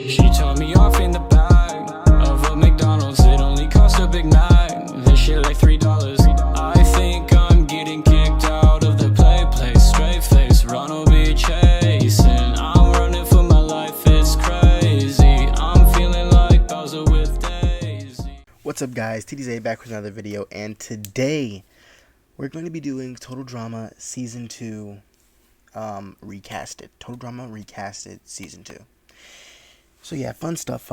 She told me off in the back of a McDonald's. It only cost a Big Mac. This shit like $3. I think I'm getting kicked out of the place. Straight face, Ronald be chasing. I'm running for my life, it's crazy. I'm feeling like Bowser with Daisy. What's up, guys? TDZ back with another video, and today we're going to be doing Total Drama Season 2 Recasted. Total Drama Recasted Season 2. So yeah, fun stuff.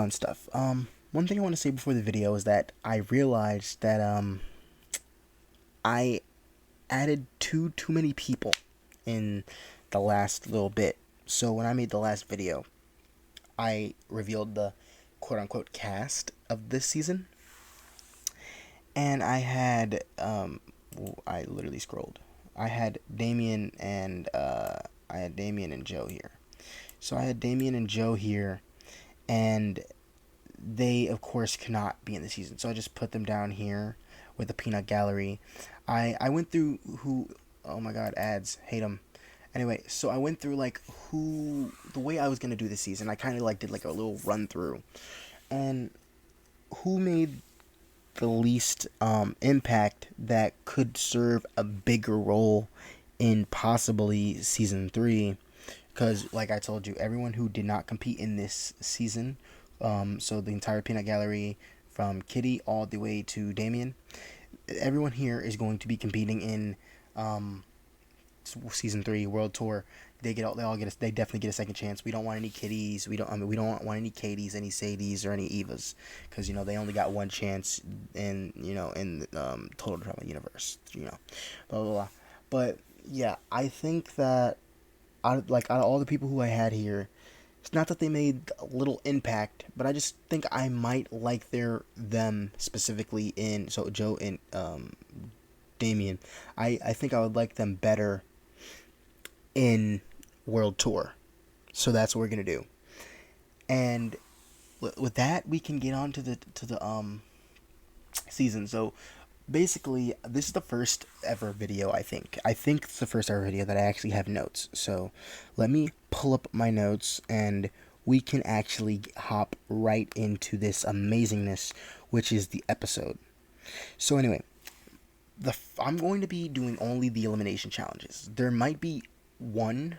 One thing I want to say before the video is that I realized that I added too many people in the last little bit. So when I made the last video, I revealed the quote-unquote cast of this season. And I had, I literally scrolled. I had Damien and Joe here. So I had Damien and Joe here, and they, of course, cannot be in the season. So I just put them down here with the peanut gallery. I went through who, oh my god, ads, hate them. Anyway, so I went through, like, the way I was going to do this season. I kind of, like, did, like, a little run-through. And who made the least impact that could serve a bigger role in possibly season 3, because like I told you, everyone who did not compete in this season, so the entire peanut gallery from Kitty all the way to Damien, everyone here is going to be competing in season 3 world tour. They definitely get a second chance. We don't want any Kitties. We don't want any Katies, any Sadies, or any Evas, because they only got one chance in the Total Drama universe. Blah blah blah. But yeah, I think that out of all the people who I had here, it's not that they made a little impact, but I just think I might like them specifically in Joe and Damien. I think I would like them better in world tour. So that's what we're gonna do. And with that, we can get on to the season. So basically, this is the first ever video. I think it's the first ever video that I actually have notes. So let me pull up my notes, and we can actually hop right into this amazingness, which is the episode. So anyway, I'm going to be doing only the elimination challenges. There might be one,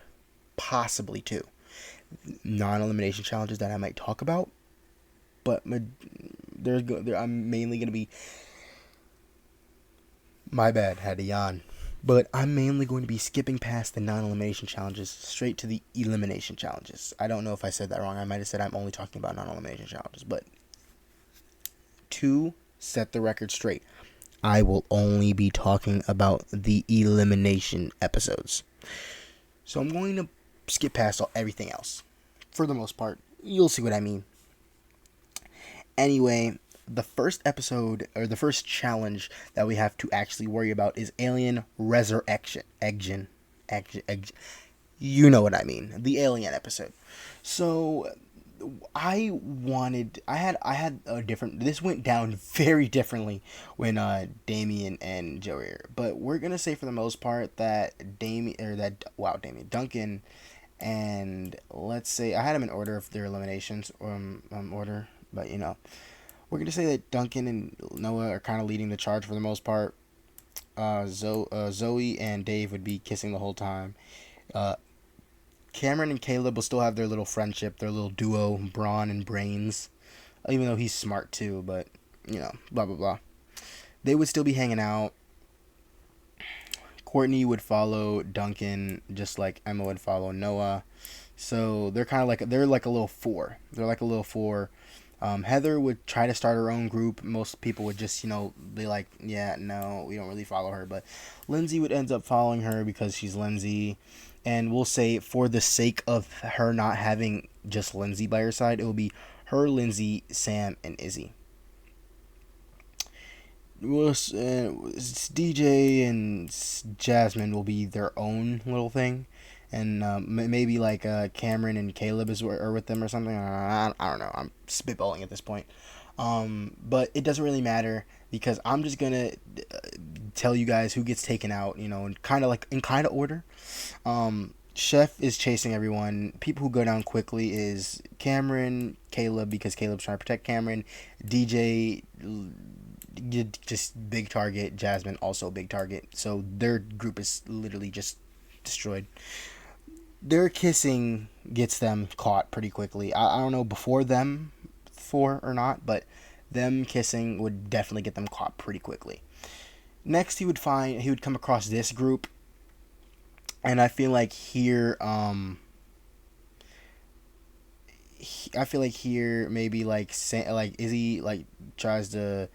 possibly two non-elimination challenges that I might talk about, but I'm mainly going to be, my bad, had to yawn, but I'm mainly going to be skipping past the non-elimination challenges straight to the elimination challenges. I don't know if I said that wrong. I might have said I'm only talking about non-elimination challenges, but to set the record straight, I will only be talking about the elimination episodes. So I'm going to skip past everything else. For the most part, you'll see what I mean. Anyway, the first episode, or the first challenge that we have to actually worry about is Alien Resurrection. You know what I mean. The Alien episode. So I had a different, this went down very differently when Damien and Joe were here. But we're gonna say for the most part that Duncan, and let's say I had them in order of their eliminations order, but we're gonna say that Duncan and Noah are kind of leading the charge for the most part. Zoe and Dave would be kissing the whole time. Cameron and Caleb will still have their little friendship, their little duo, Brawn and Brains. Even though he's smart too, but, blah, blah, blah. They would still be hanging out. Courtney would follow Duncan, just like Emma would follow Noah. So they're kind of like, they're like a little four. Heather would try to start her own group. Most people would just, be like, yeah, no, we don't really follow her. But Lindsay would end up following her because she's Lindsay. And we'll say, for the sake of her not having just Lindsay by her side, it will be her, Lindsay, Sam, and Izzy. DJ and Jasmine will be their own little thing. And maybe like Cameron and Caleb are with them or something. I don't know. I'm spitballing at this point. But it doesn't really matter, because I'm just gonna tell you guys who gets taken out, in kind of order. Chef is chasing everyone. People who go down quickly is Cameron, Caleb, because Caleb's trying to protect Cameron. DJ, just big target. Jasmine, also big target. So their group is literally just destroyed. Their kissing gets them caught pretty quickly. I don't know before them four or not, but them kissing would definitely get them caught pretty quickly. Next, he would come across this group, and I feel like here, I feel like here maybe like Izzy like tries to,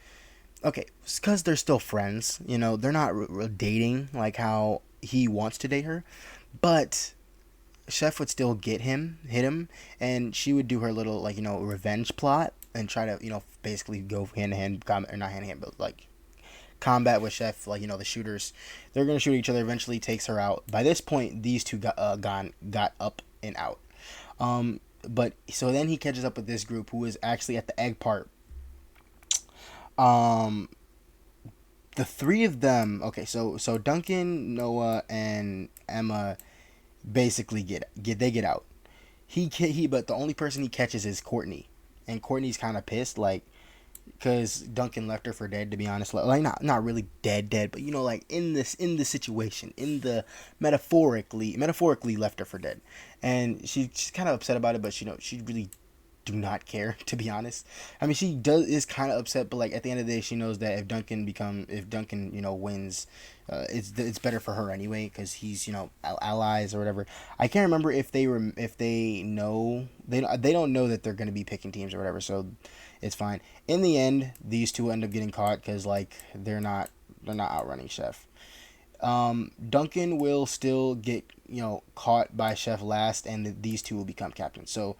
okay, because they're still friends, you know, they're not dating like how he wants to date her, but Chef would still hit him, and she would do her little like, you know, revenge plot and try to, you know, basically go hand to hand, or not hand to hand, but like combat with Chef, like, you know, the shooters. They're gonna shoot each other. Eventually, takes her out. By this point, these two got up and out. But so then he catches up with this group who is actually at the egg part. Um, the three of them. Okay, so Duncan, Noah, and Emma basically get out. But the only person he catches is Courtney, and Courtney's kind of pissed, like, because Duncan left her for dead. To be honest, like not really dead, but you know, like in the situation, in the metaphorically left her for dead, and she's kind of upset about it, but she really do not care, to be honest. I mean, she is kind of upset, but like at the end of the day, she knows that if Duncan you know wins, it's better for her anyway, because he's, you know, allies or whatever. I can't remember if they know, they don't know that they're going to be picking teams or whatever, so it's fine. In the end, these two end up getting caught because like they're not outrunning Chef. Duncan will still get, you know, caught by Chef last, and these two will become captains. So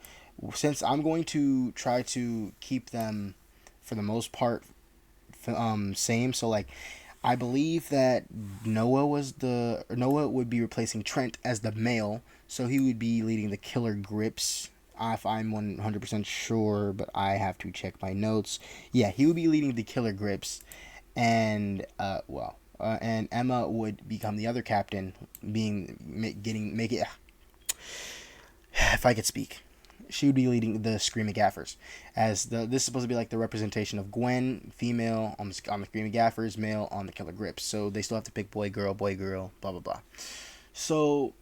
since I'm going to try to keep them for the most part same, so like I believe that Noah would be replacing Trent as the male, so he would be leading the Killer Grips. If I'm 100% sure, but I have to check my notes. Yeah, he would be leading the Killer Grips, and and Emma would become the other captain, if I could speak. She would be leading the Screaming Gaffers, as this is supposed to be like the representation of Gwen, female on the Screaming Gaffers, male on the Killer Grips. So they still have to pick boy, girl, blah blah blah. So,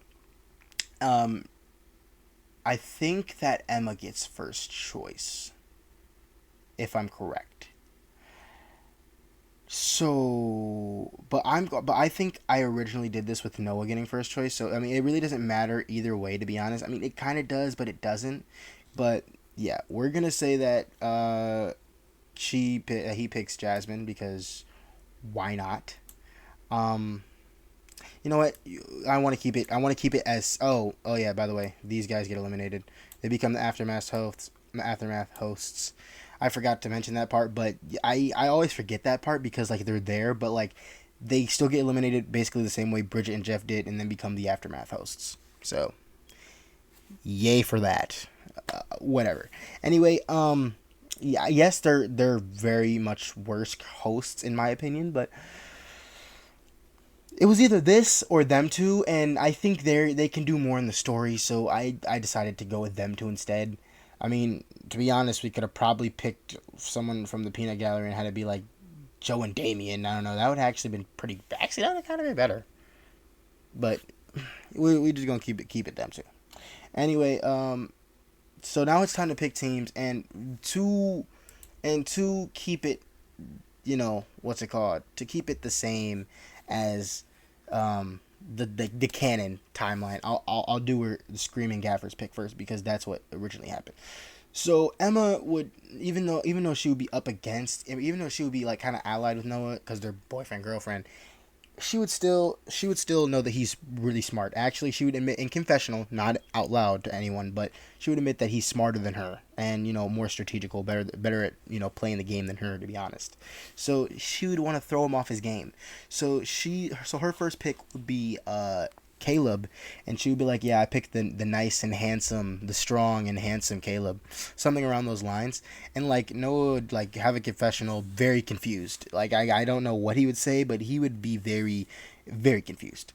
I think that Emma gets first choice, if I'm correct. So, but I think I originally did this with Noah getting first choice. So I mean, it really doesn't matter either way, to be honest. I mean, it kind of does, but it doesn't. But yeah, we're gonna say that he picks Jasmine, because why not? Um, you know what? I want to keep it. I want to keep it as, oh yeah. By the way, these guys get eliminated. They become the aftermath hosts. I forgot to mention that part, but I always forget that part because like they're there, but like they still get eliminated basically the same way Bridget and Jeff did, and then become the aftermath hosts. So, yay for that. Whatever. Anyway, yeah, yes, they're very much worse hosts in my opinion, but it was either this or them two, and I think they can do more in the story, so I decided to go with them two instead. I mean, to be honest, we could have probably picked someone from the Peanut Gallery and had it be like Joe and Damien. I don't know. That would have actually been pretty. Actually, that would kind of be better. But we just gonna keep it them two. Anyway, so now it's time to pick teams, and to keep it, you know, what's it called? To keep it the same as the canon timeline. I'll do the Screaming Gaffers pick first, because that's what originally happened. So Emma would, even though she would be up against, even though she would be like kind of allied with Noah because they're boyfriend girlfriend, she would still know that he's really smart. Actually, she would admit in confessional, not out loud to anyone, but she would admit that he's smarter than her, and, you know, more strategical, better at, you know, playing the game than her, to be honest. So she would want to throw him off his game. So her first pick would be Caleb, and she would be like, yeah, I picked the nice and handsome, the strong and handsome Caleb, something around those lines. And like Noah would like have a confessional, very confused. Like I don't know what he would say, but he would be very, very confused.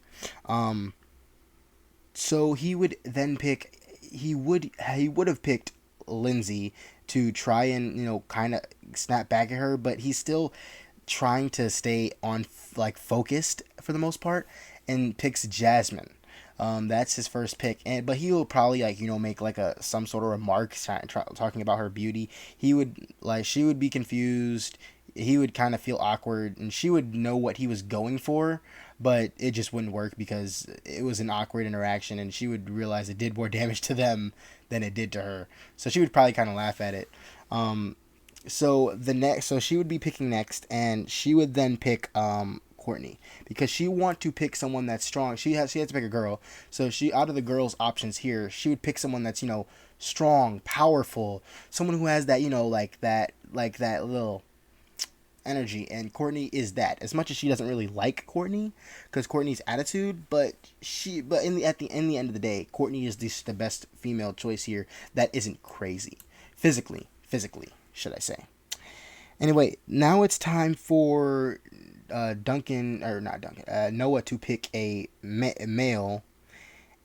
So he would then pick. He would have picked Lindsay to try and kind of snap back at her, but he's still trying to stay on like focused for the most part, and picks Jasmine. That's his first pick, and but he will probably like make like a some sort of remark talking about her beauty. He would like she would be confused. He would kind of feel awkward, and she would know what he was going for, but it just wouldn't work because it was an awkward interaction, and she would realize it did more damage to them than it did to her. So she would probably kind of laugh at it. So she would be picking next, and she would then pick Courtney because she want to pick someone that's strong. She has to pick a girl, so she out of the girls' options here, she would pick someone that's strong, powerful, someone who has that like that little energy, and Courtney is that. As much as she doesn't really like Courtney because Courtney's attitude, but in the end of the day, Courtney is the best female choice here that isn't crazy physically should I say. Anyway, now it's time for Noah to pick a male,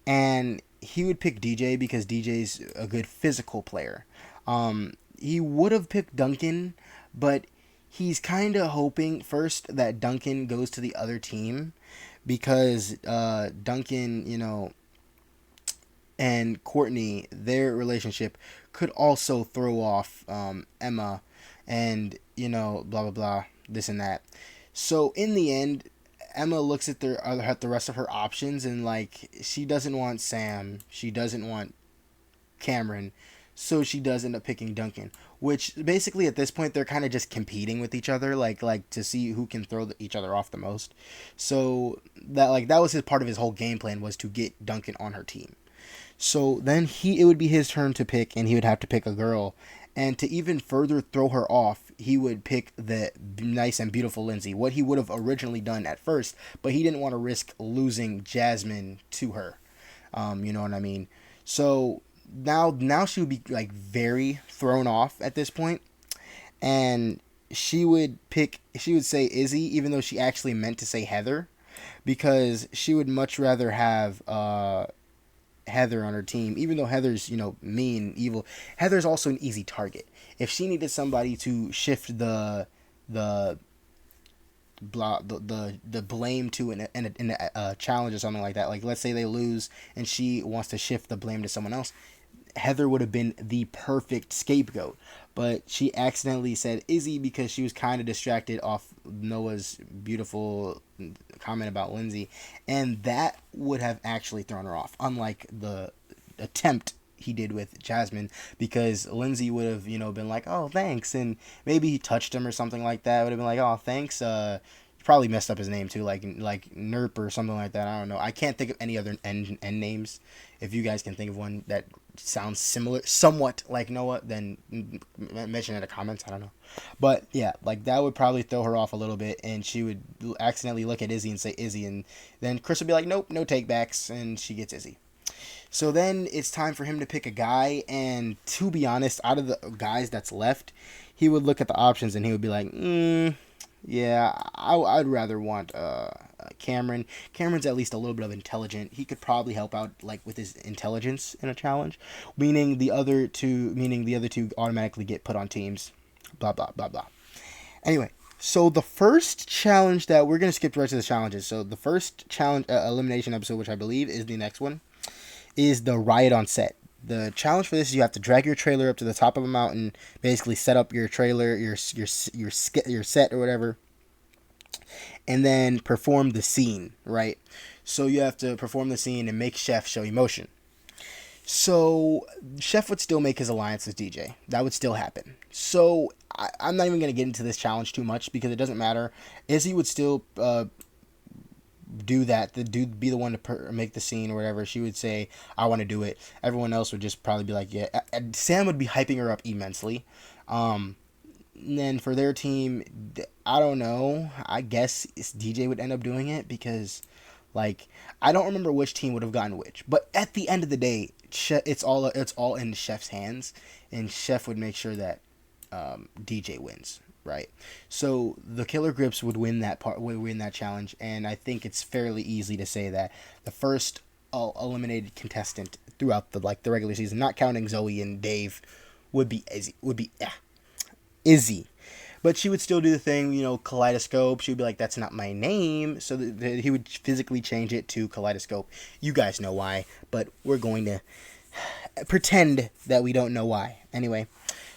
and he would pick DJ because DJ's a good physical player. He would have picked Duncan, but he's kind of hoping first that Duncan goes to the other team because Duncan, and Courtney, their relationship could also throw off Emma, and blah blah blah, this and that. So in the end, Emma looks at the rest of her options, and like she doesn't want Sam, she doesn't want Cameron, so she does end up picking Duncan. Which basically at this point they're kind of just competing with each other, like to see who can throw each other off the most. So that was his part of his whole game plan, was to get Duncan on her team. So then it would be his turn to pick, and he would have to pick a girl. And to even further throw her off, he would pick the nice and beautiful Lindsay, what he would have originally done at first, but he didn't want to risk losing Jasmine to her. You know what I mean? So now she would be like very thrown off at this point, and she would say Izzy, even though she actually meant to say Heather, because she would much rather have Heather on her team, even though Heather's mean, evil. Heather's also an easy target. If she needed somebody to shift the blame to in a challenge or something like that, like let's say they lose and she wants to shift the blame to someone else, Heather would have been the perfect scapegoat. But she accidentally said Izzy because she was kind of distracted off Noah's beautiful comment about Lindsay, and that would have actually thrown her off, unlike the attempt he did with Jasmine, because Lindsay would have been like, oh thanks, and maybe he touched him or something like that. Would have been like, oh thanks. Probably messed up his name too, like Nerp or something like that. I don't know. I can't think of any other end names. If you guys can think of one that sounds similar, somewhat like Noah, then mention it in the comments. I don't know, but yeah, like that would probably throw her off a little bit, and she would accidentally look at Izzy and say Izzy, and then Chris would be like, nope, no takebacks, and she gets Izzy. So then it's time for him to pick a guy, and to be honest, out of the guys that's left, he would look at the options and he would be like, yeah, I'd rather want Cameron. Cameron's at least a little bit of intelligent. He could probably help out like with his intelligence in a challenge, meaning the other two automatically get put on teams. Blah blah blah blah. Anyway, so the first challenge that we're gonna skip the rest of the challenges. So the first challenge elimination episode, which I believe is the next one, is the riot on set. The challenge for this is you have to drag your trailer up to the top of a mountain, basically set up your trailer, your set or whatever, and then perform the scene, right? So you have to perform the scene and make Chef show emotion. So Chef would still make his alliance with DJ. That would still happen. So I'm not even going to get into this challenge too much because it doesn't matter. Izzy would still do that. The dude be the one to make the scene or whatever. She would say, I want to do it. Everyone else would just probably be like, yeah. Sam would be hyping her up immensely. And then for their team, I don't know. I guess DJ would end up doing it because, like, I don't remember which team would have gotten which. But at the end of the day, it's all in Chef's hands, and Chef would make sure that DJ wins. Right, so the Killer Grips would win that challenge, and I think it's fairly easy to say that the first eliminated contestant throughout the regular season, not counting Zoe and Dave, would be Izzy. But she would still do the thing, Kaleidoscope. She would be like, that's not my name. So he would physically change it to Kaleidoscope. You guys know why, but we're going to pretend that we don't know why. Anyway,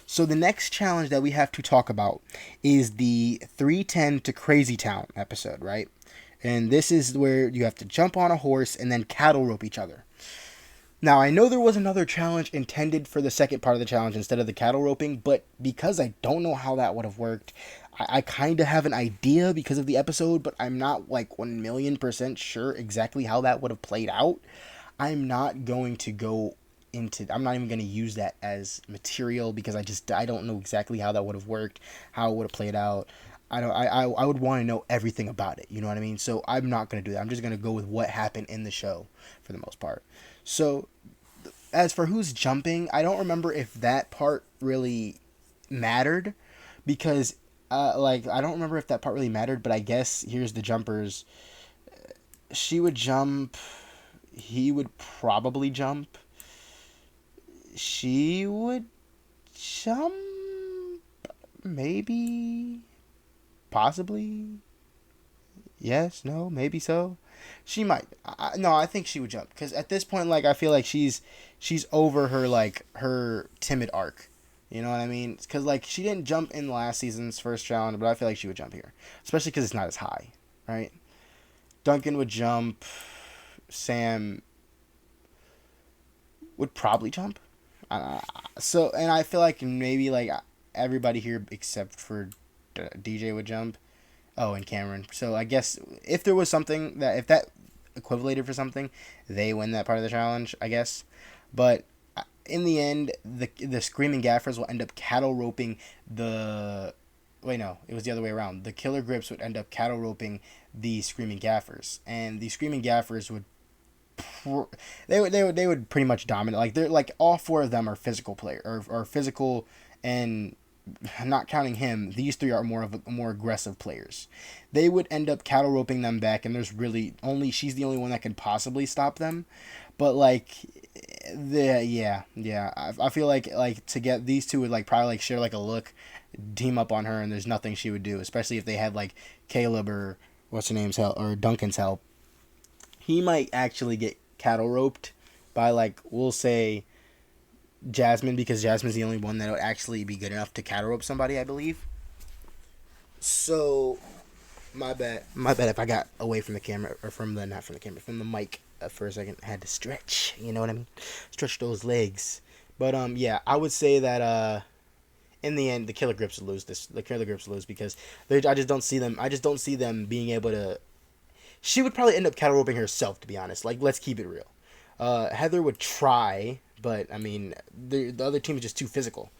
so the next challenge that we have to talk about is the 310 to Crazy Town episode, right? And this is where you have to jump on a horse and then cattle rope each other. Now, I know there was another challenge intended for the second part of the challenge instead of the cattle roping, but because I don't know how that would have worked, I kind of have an idea because of the episode, but I'm not like 1,000,000% sure exactly how that would have played out. I'm not going to go into, I'm not even going to use that as material because I don't know exactly how that would have worked, how it would have played out. I would want to know everything about it, you know what I mean? So I'm not going to do that. I'm just going to go with what happened in the show for the most part. So, as for who's jumping, I don't remember if that part really mattered, because, I don't remember if that part really mattered, but I guess here's the jumpers. She would jump, he would probably jump, she would jump, maybe, possibly, yes, no, maybe so. She might. No, I think she would jump because at this point, I feel like she's over her her timid arc. You know what I mean? Because she didn't jump in last season's first challenge, but I feel like she would jump here, especially because it's not as high, right? Duncan would jump. Sam would probably jump. And I feel like maybe everybody here except for DJ would jump. Oh, and Cameron. So I guess if there was something if that equivalated for something, they win that part of the challenge, I guess. But in the end, the Screaming Gaffers will end up cattle roping the... Wait, no. It was the other way around. The Killer Grips would end up cattle roping the Screaming Gaffers. And the Screaming Gaffers would... They would pretty much dominate. They're all four of them are physical player or physical, and not counting him, these three are more aggressive players. They would end up cattle roping them back, and there's really she's the only one that could possibly stop them. But I feel like to get these two would probably share a look, team up on her, and there's nothing she would do, especially if they had Caleb or what's her name's help or Duncan's help. He might actually get cattle roped by we'll say Jasmine, because Jasmine's the only one that would actually be good enough to cattle rope somebody, I believe. So, my bad if I got away from the camera, or from the mic for a second. I had to stretch, you know what I mean? Stretch those legs. But, I would say that, in the end, the Killer Grips will lose this. The Killer Grips will lose because I just don't see them being able to... She would probably end up cattle roping herself, to be honest. Let's keep it real. Heather would try... But, I mean, the other team is just too physical.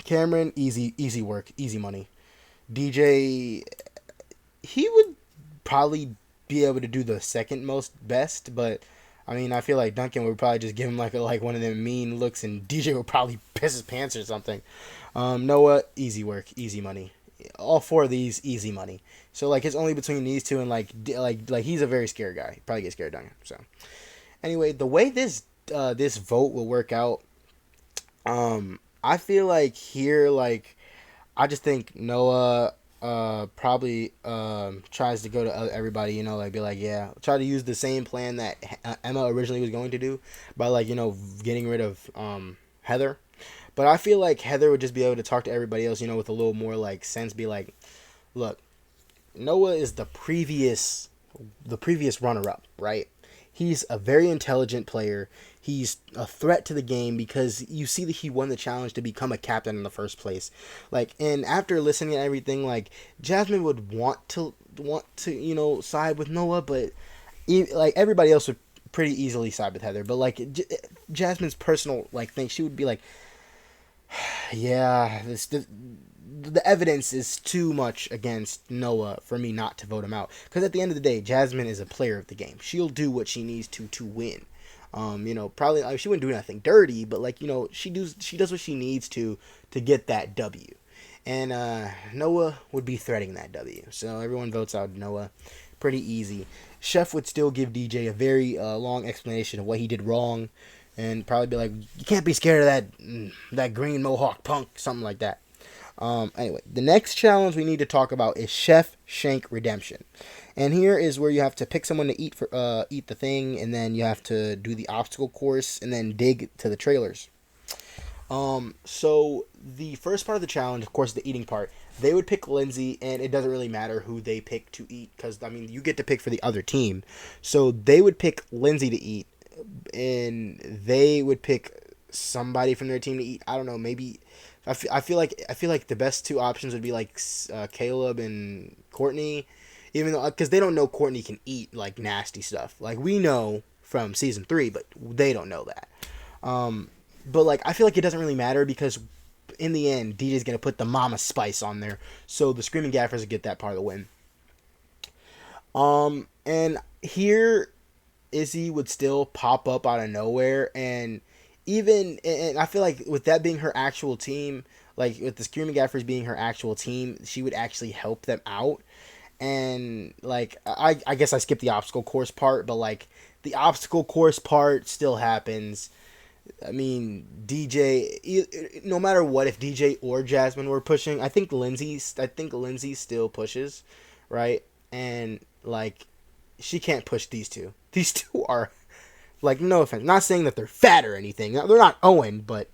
Cameron, easy work, easy money. DJ, he would probably be able to do the second most best, but, I mean, I feel like Duncan would probably just give him one of them mean looks, and DJ would probably piss his pants or something. Noah, easy work, easy money. All four of these, easy money. So, it's only between these two, and, he's a very scared guy. He'd probably get scared of Duncan, so... Anyway, the way this vote will work out, I feel like here, I just think Noah probably tries to go to everybody, try to use the same plan that Emma originally was going to do by, getting rid of Heather. But I feel like Heather would just be able to talk to everybody else, with a little more, sense, be like, look, Noah is the previous runner-up, right? He's a very intelligent player. He's a threat to the game because you see that he won the challenge to become a captain in the first place. And after listening to everything, Jasmine would want to side with Noah, but everybody else would pretty easily side with Heather. But Jasmine's personal thing, she would be like, yeah, the evidence is too much against Noah for me not to vote him out. Because at the end of the day, Jasmine is a player of the game. She'll do what she needs to win. Probably she wouldn't do anything dirty, but she does what she needs to get that W. And Noah would be threading that W. So everyone votes out Noah. Pretty easy. Chef would still give DJ a very long explanation of what he did wrong, and probably be like, "You can't be scared of that green mohawk punk," something like that. Anyway, the next challenge we need to talk about is Chef Shank Redemption, and here is where you have to pick someone to eat the thing, and then you have to do the obstacle course, and then dig to the trailers. So the first part of the challenge, of course, the eating part, they would pick Lindsay, and it doesn't really matter who they pick to eat, because, I mean, you get to pick for the other team. So they would pick Lindsay to eat, and they would pick somebody from their team to eat. I don't know, maybe, I feel like the best two options would be, like, Caleb and Courtney, even though, because they don't know Courtney can eat, like, nasty stuff. Like, we know from season 3, but they don't know that. But, like, I feel like it doesn't really matter, because in the end, DJ's going to put the mama spice on there. So the Screaming Gaffers get that part of the win. And here, Izzy would still pop up out of nowhere. And I feel like with that being her actual team, like with the Screaming Gaffers being her actual team, she would actually help them out. And, like, I guess I skipped the obstacle course part, but, like, the obstacle course part still happens. I mean, DJ, no matter what, if DJ or Jasmine were pushing, I think Lindsay still pushes, right? And, like, she can't push these two. These two are, like, no offense, not saying that they're fat or anything. They're not Owen, but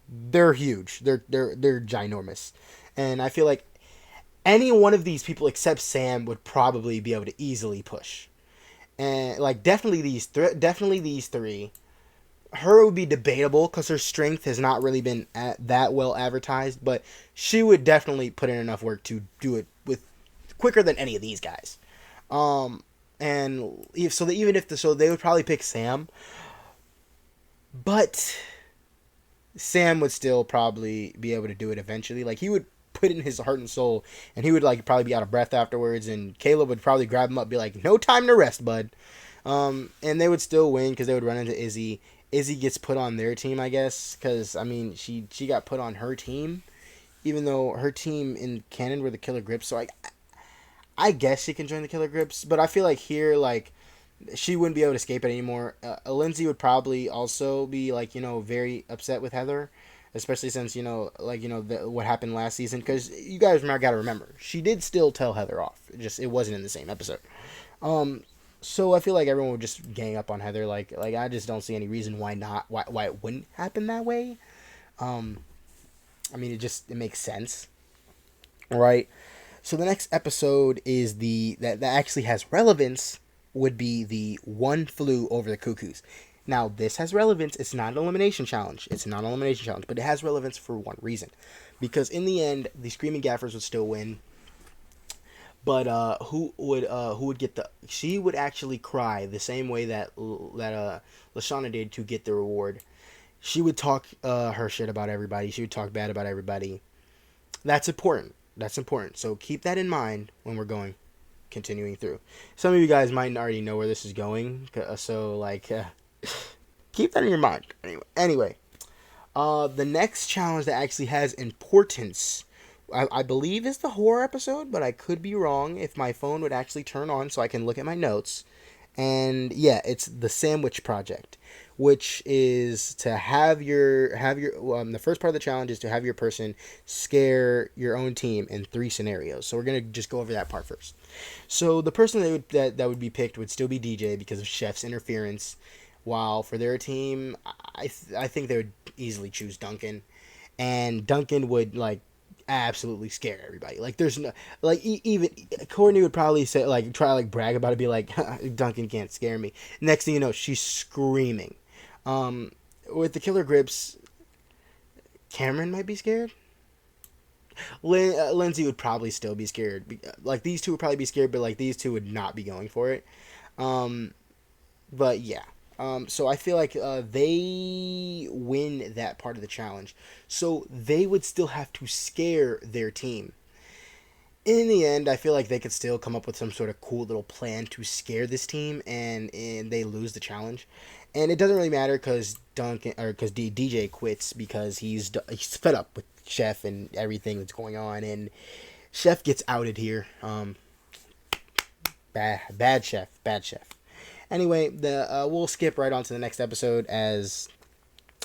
they're huge. They're ginormous. And I feel like any one of these people except Sam would probably be able to easily push. And, like, definitely these three. Her would be debatable because her strength has not really been that well advertised, but she would definitely put in enough work to do it with quicker than any of these guys. So they would probably pick Sam, but Sam would still probably be able to do it eventually. Like, he would put in his heart and soul, and he would, like, probably be out of breath afterwards, and Caleb would probably grab him up and be like, "No time to rest, bud." And they would still win because they would run into Izzy. Izzy gets put on their team, I guess, because, I mean, she got put on her team, even though her team in canon were the Killer Grips, so I guess she can join the Killer Grips, but I feel like here, like, she wouldn't be able to escape it anymore. Lindsay would probably also be, like, very upset with Heather, especially since, what happened last season, because you guys got to remember, she did still tell Heather off, it wasn't in the same episode. So I feel like everyone would just gang up on Heather. Like I just don't see any reason why it wouldn't happen that way. I mean, it makes sense, right? So the next episode is that actually has relevance would be the One Flew Over the Cuckoos. Now this has relevance. It's not an elimination challenge. But it has relevance for one reason, because in the end, the Screaming Gaffers would still win. But who would get she would actually cry the same way that Lashana did to get the reward. She would talk her shit about everybody. She would talk bad about everybody. That's important. So keep that in mind when we're continuing through. Some of you guys might already know where this is going. So, like, keep that in your mind. Anyway, the next challenge that actually has importance, I believe, is the horror episode, but I could be wrong. If my phone would actually turn on so I can look at my notes. And yeah, it's the Sandwich Project, which is to have the first part of the challenge is to have your person scare your own team in 3 scenarios. So we're gonna just go over that part first. So the person that would be picked would still be DJ because of Chef's interference, while for their team, I think they would easily choose Duncan, and Duncan would, like, absolutely scare everybody. Like, there's no, like, even Courtney would probably say, like, try to, like, brag about it, be like, Duncan can't scare me. Next thing you know, she's screaming. With the Killer Grips, Cameron might be scared. Lindsay would probably still be scared. Like, these two would probably be scared, but, like, these two would not be going for it. But yeah. So I feel like they win that part of the challenge. So they would still have to scare their team. In the end, I feel like they could still come up with some sort of cool little plan to scare this team, and they lose the challenge. And it doesn't really matter because DJ quits because he's fed up with Chef and everything that's going on, and Chef gets outed here. Bad chef. Bad chef. Anyway, we'll skip right on to the next episode as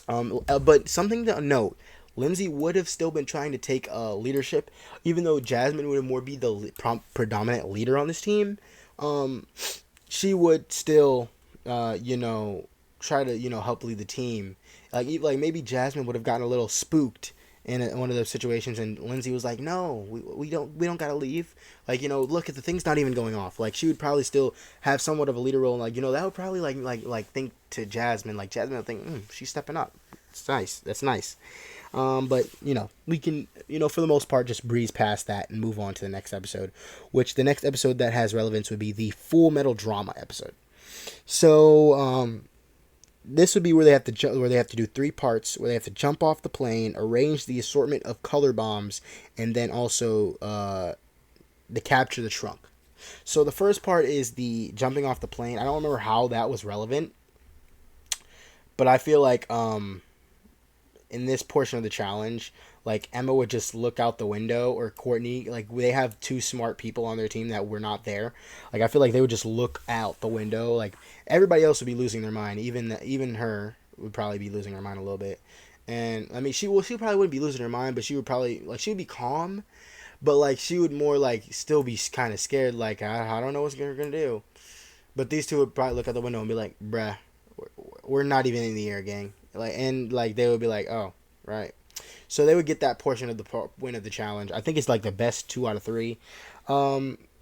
but something to note, Lindsay would have still been trying to take leadership, even though Jasmine would have more be the predominant leader on this team. She would still, try to help lead the team. Like maybe Jasmine would have gotten a little spooked in one of those situations, and Lindsay was like, "No, we don't gotta leave. Like look at the thing's not even going off. Like she would probably still have somewhat of a leader role, and that would probably like think to Jasmine, like Jasmine would think, she's stepping up. It's nice. That's nice. But we can for the most part just breeze past that and move on to the next episode, which the next episode that has relevance would be the Full Metal Drama episode. So this would be where they have to do 3 parts, where they have to jump off the plane, arrange the assortment of color bombs, and then also the capture the trunk. So the first part is the jumping off the plane. I don't remember how that was relevant, but I feel like in this portion of the challenge, like Emma would just look out the window, or Courtney, like they have 2 smart people on their team that were not there. Like I feel like they would just look out the window. Like everybody else would be losing their mind. Even her would probably be losing her mind a little bit. And I mean, she probably wouldn't be losing her mind, but she would probably she would be calm, but like she would more like still be kind of scared. Like I don't know what we're gonna do. But these 2 would probably look out the window and be like, "Bruh, we're not even in the air, gang." Like they would be like, "Oh, right." So they would get that portion of the win of the challenge. I think it's like the best 2 out of 3.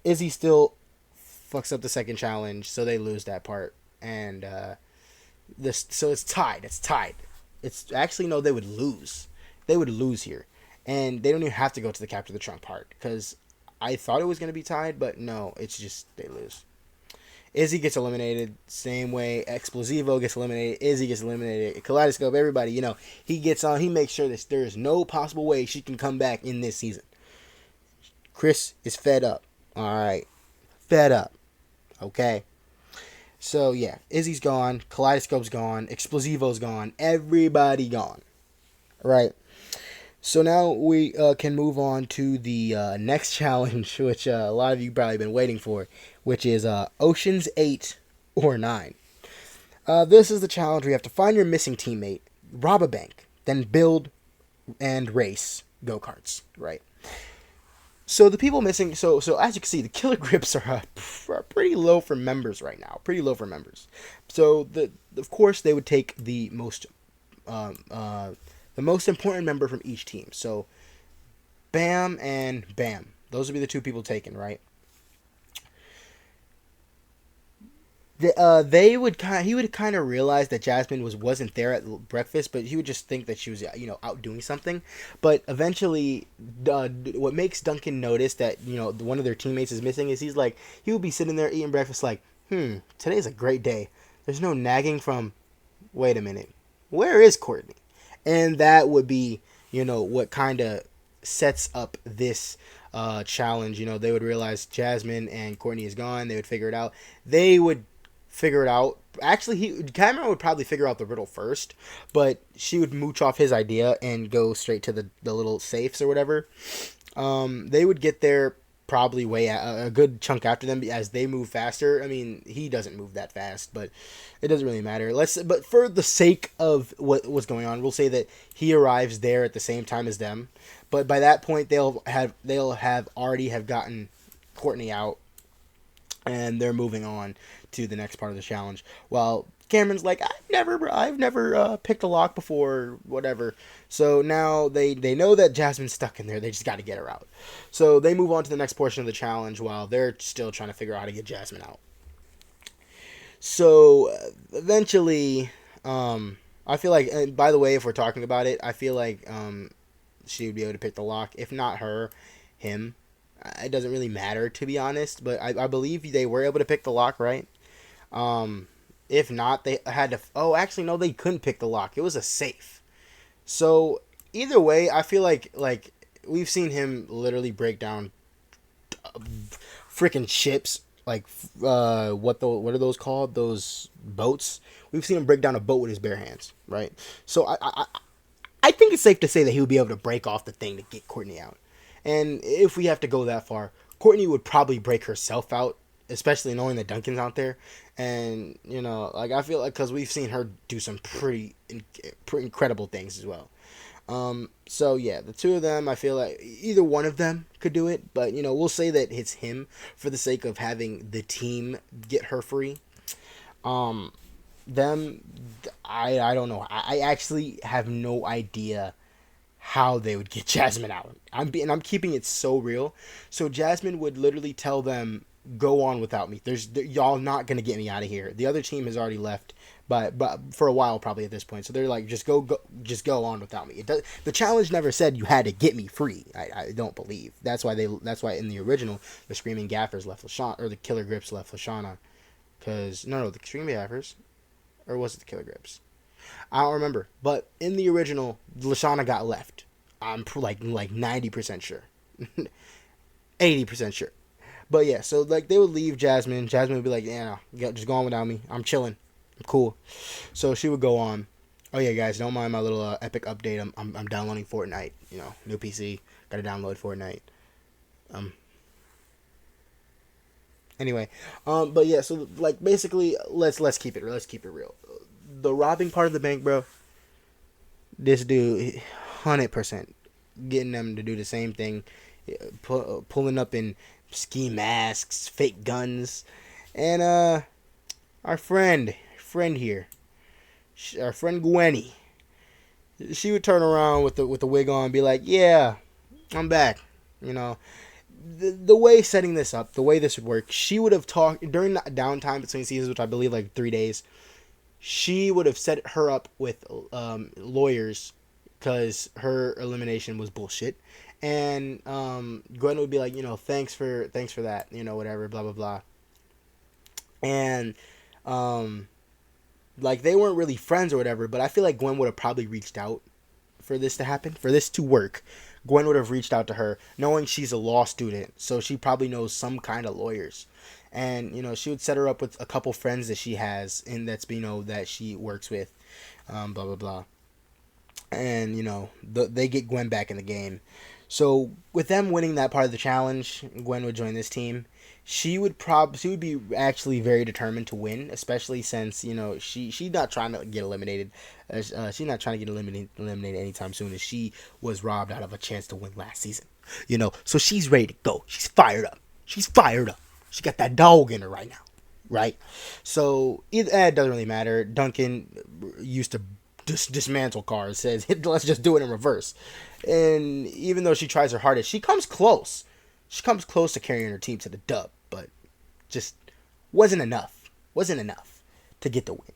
Izzy still fucks up the second challenge, so they lose that part. And so it's tied. It's tied. It's actually no, they would lose. They would lose here, and they don't even have to go to the capture the trunk part, because I thought it was gonna be tied, but no, it's just they lose. Izzy gets eliminated, same way Explosivo gets eliminated, Izzy gets eliminated, Kaleidoscope, everybody, he gets on, he makes sure that there is no possible way she can come back in this season. Chris is fed up. Alright. Fed up. Okay. So, yeah, Izzy's gone, Kaleidoscope's gone, Explosivo's gone, everybody gone. Right. So now we can move on to the next challenge, which a lot of you probably been waiting for, which is Ocean's 8 or 9. This is the challenge where you have to find your missing teammate, rob a bank, then build and race go-karts, right? So the people missing, so as you can see, the killer grips are pretty low for members right now, pretty low for members. So of course they would take the most important member from each team. So Bam and Bam. Those would be the 2 people taken, right? He would kind of realize that Jasmine wasn't there at breakfast, but he would just think that she was out doing something. But eventually, what makes Duncan notice that one of their teammates is missing is he would be sitting there eating breakfast like, today's a great day. There's no nagging from, wait a minute, where is Courtney? And that would be, what kind of sets up this challenge. They would realize Jasmine and Courtney is gone. They would figure it out. They would figure it out. Actually, Cameron would probably figure out the riddle first, but she would mooch off his idea and go straight to the little safes or whatever. They would get there probably a good chunk after them as they move faster. I mean, he doesn't move that fast, but it doesn't really matter. But for the sake of what was going on, we'll say that he arrives there at the same time as them. But by that point, they'll have already gotten Courtney out, and they're moving on to the next part of the challenge. While Cameron's like, I've never picked a lock before, whatever. So now they know that Jasmine's stuck in there. They just got to get her out. So they move on to the next portion of the challenge while they're still trying to figure out how to get Jasmine out. So eventually, I feel like, and by the way, if we're talking about it, I feel like she would be able to pick the lock. If not her, him. It doesn't really matter, to be honest, but I believe they were able to pick the lock, right? If not, they had to... Oh, actually, no, they couldn't pick the lock. It was a safe. So, either way, I feel like we've seen him literally break down freaking ships. Like, what are those called? Those boats? We've seen him break down a boat with his bare hands, right? So, I think it's safe to say that he would be able to break off the thing to get Courtney out. And if we have to go that far, Courtney would probably break herself out especially knowing that Duncan's out there, and like I feel like because we've seen her do some pretty incredible things as well. So yeah, the two of them, I feel like either one of them could do it, but we'll say that it's him for the sake of having the team get her free. Um, them, I don't know. I actually have no idea how they would get Jasmine out. I'm keeping it so real. So Jasmine would literally tell them, "Go on without me. Y'all not gonna get me out of here." The other team has already left, but for a while probably at this point. So they're like, just go on without me. The challenge never said you had to get me free. I don't believe. That's why in the original the Screaming Gaffers left Lashana, or the Killer Grips left Lashana, because no, the Screaming Gaffers, or was it the Killer Grips? I don't remember. But in the original, Lashana got left. I'm like 90% sure. 80% sure. But yeah, so like they would leave Jasmine. Jasmine would be like, "Yeah, no, just go on without me. I'm chilling. I'm cool." So she would go on. Oh yeah, guys, don't mind my little epic update. I'm downloading Fortnite. New PC. Got to download Fortnite. Um. Anyway, but yeah, so like basically, let's keep it real. The robbing part of the bank, bro. This dude, 100% getting them to do the same thing, pulling up in ski masks, fake guns, and our friend here, our friend Gwenny, she would turn around with the wig on, and be like, "Yeah, I'm back." The way setting this up, the way this would work, she would have talked during the downtime between seasons, which I believe like 3 days. She would have set her up with lawyers because her elimination was bullshit, and Gwen would be like, thanks for that, whatever, blah blah blah, and like they weren't really friends or whatever, but I feel like Gwen would have probably reached out for this to happen, for this to work. Gwen would have reached out to her, knowing she's a law student, so she probably knows some kind of lawyers. And she would set her up with a couple friends that she has, and that she works with, blah blah blah. And they get Gwen back in the game. So with them winning that part of the challenge, Gwen would join this team. She would be actually very determined to win, especially since she's not trying to get eliminated. She's not trying to get eliminated anytime soon, as she was robbed out of a chance to win last season. So she's ready to go. She's fired up. She got that dog in her right now, right? So it doesn't really matter. Duncan used to dismantle cars. Says let's just do it in reverse. And even though she tries her hardest, she comes close. She comes close to carrying her team to the dub, but just wasn't enough. Wasn't enough to get the win.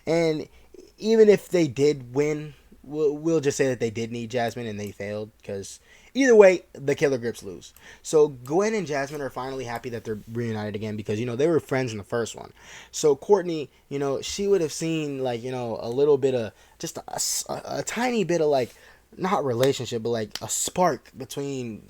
And even if they did win, we'll just say that they did need Jasmine and they failed, because either way, the Killer Grips lose. So Gwen and Jasmine are finally happy that they're reunited again, because they were friends in the first one. So Courtney, she would have seen like a little bit of just a tiny bit of like, not relationship, but like a spark between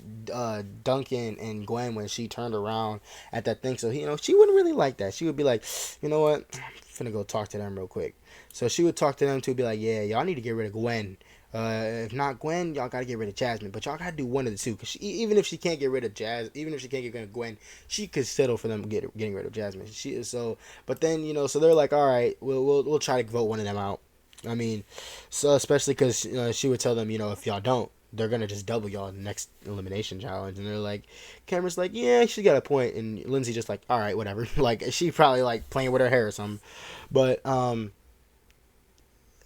Duncan and Gwen when she turned around at that thing. So she wouldn't really like that. She would be like, "You know what? I'm finna go talk to them real quick." So she would talk to them to be like, "Yeah, y'all need to get rid of Gwen. If not Gwen, y'all gotta get rid of Jasmine. But y'all gotta do one of the two. Cause even if she can't get rid of even if she can't get rid of Gwen, she could settle for them getting rid of Jasmine. She is so. But then so they're like, all right, we'll try to vote one of them out. I mean, so especially because she would tell them, if y'all don't, they're gonna just double y'all in the next elimination challenge. And they're like, Cameron's like, yeah, she got a point, and Lindsay just like, all right, whatever. Like she probably like playing with her hair or something. But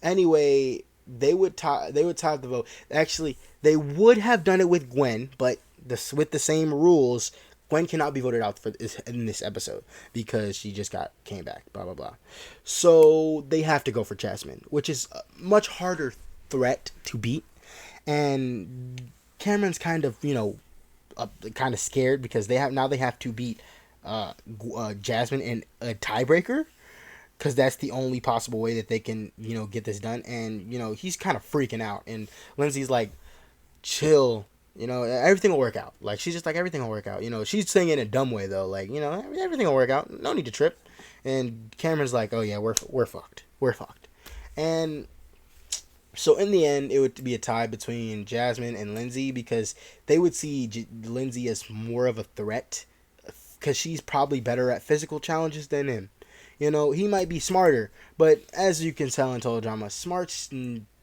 anyway, they would tie the vote. Actually, they would have done it with Gwen, but with the same rules. Gwen cannot be voted out in this episode because she just came back, blah, blah, blah. So they have to go for Jasmine, which is a much harder threat to beat. And Cameron's kind of, kind of scared because they have to beat Jasmine in a tiebreaker, because that's the only possible way that they can, get this done. And, he's kind of freaking out. And Lindsay's like, chill. Everything will work out. Like, she's just like, everything will work out. She's saying it in a dumb way, though. Like, everything will work out. No need to trip. And Cameron's like, oh, yeah, we're fucked. We're fucked. And so, in the end, it would be a tie between Jasmine and Lindsay, because they would see Lindsay as more of a threat because she's probably better at physical challenges than him. You know, he might be smarter, but as you can tell in Total Drama, smarts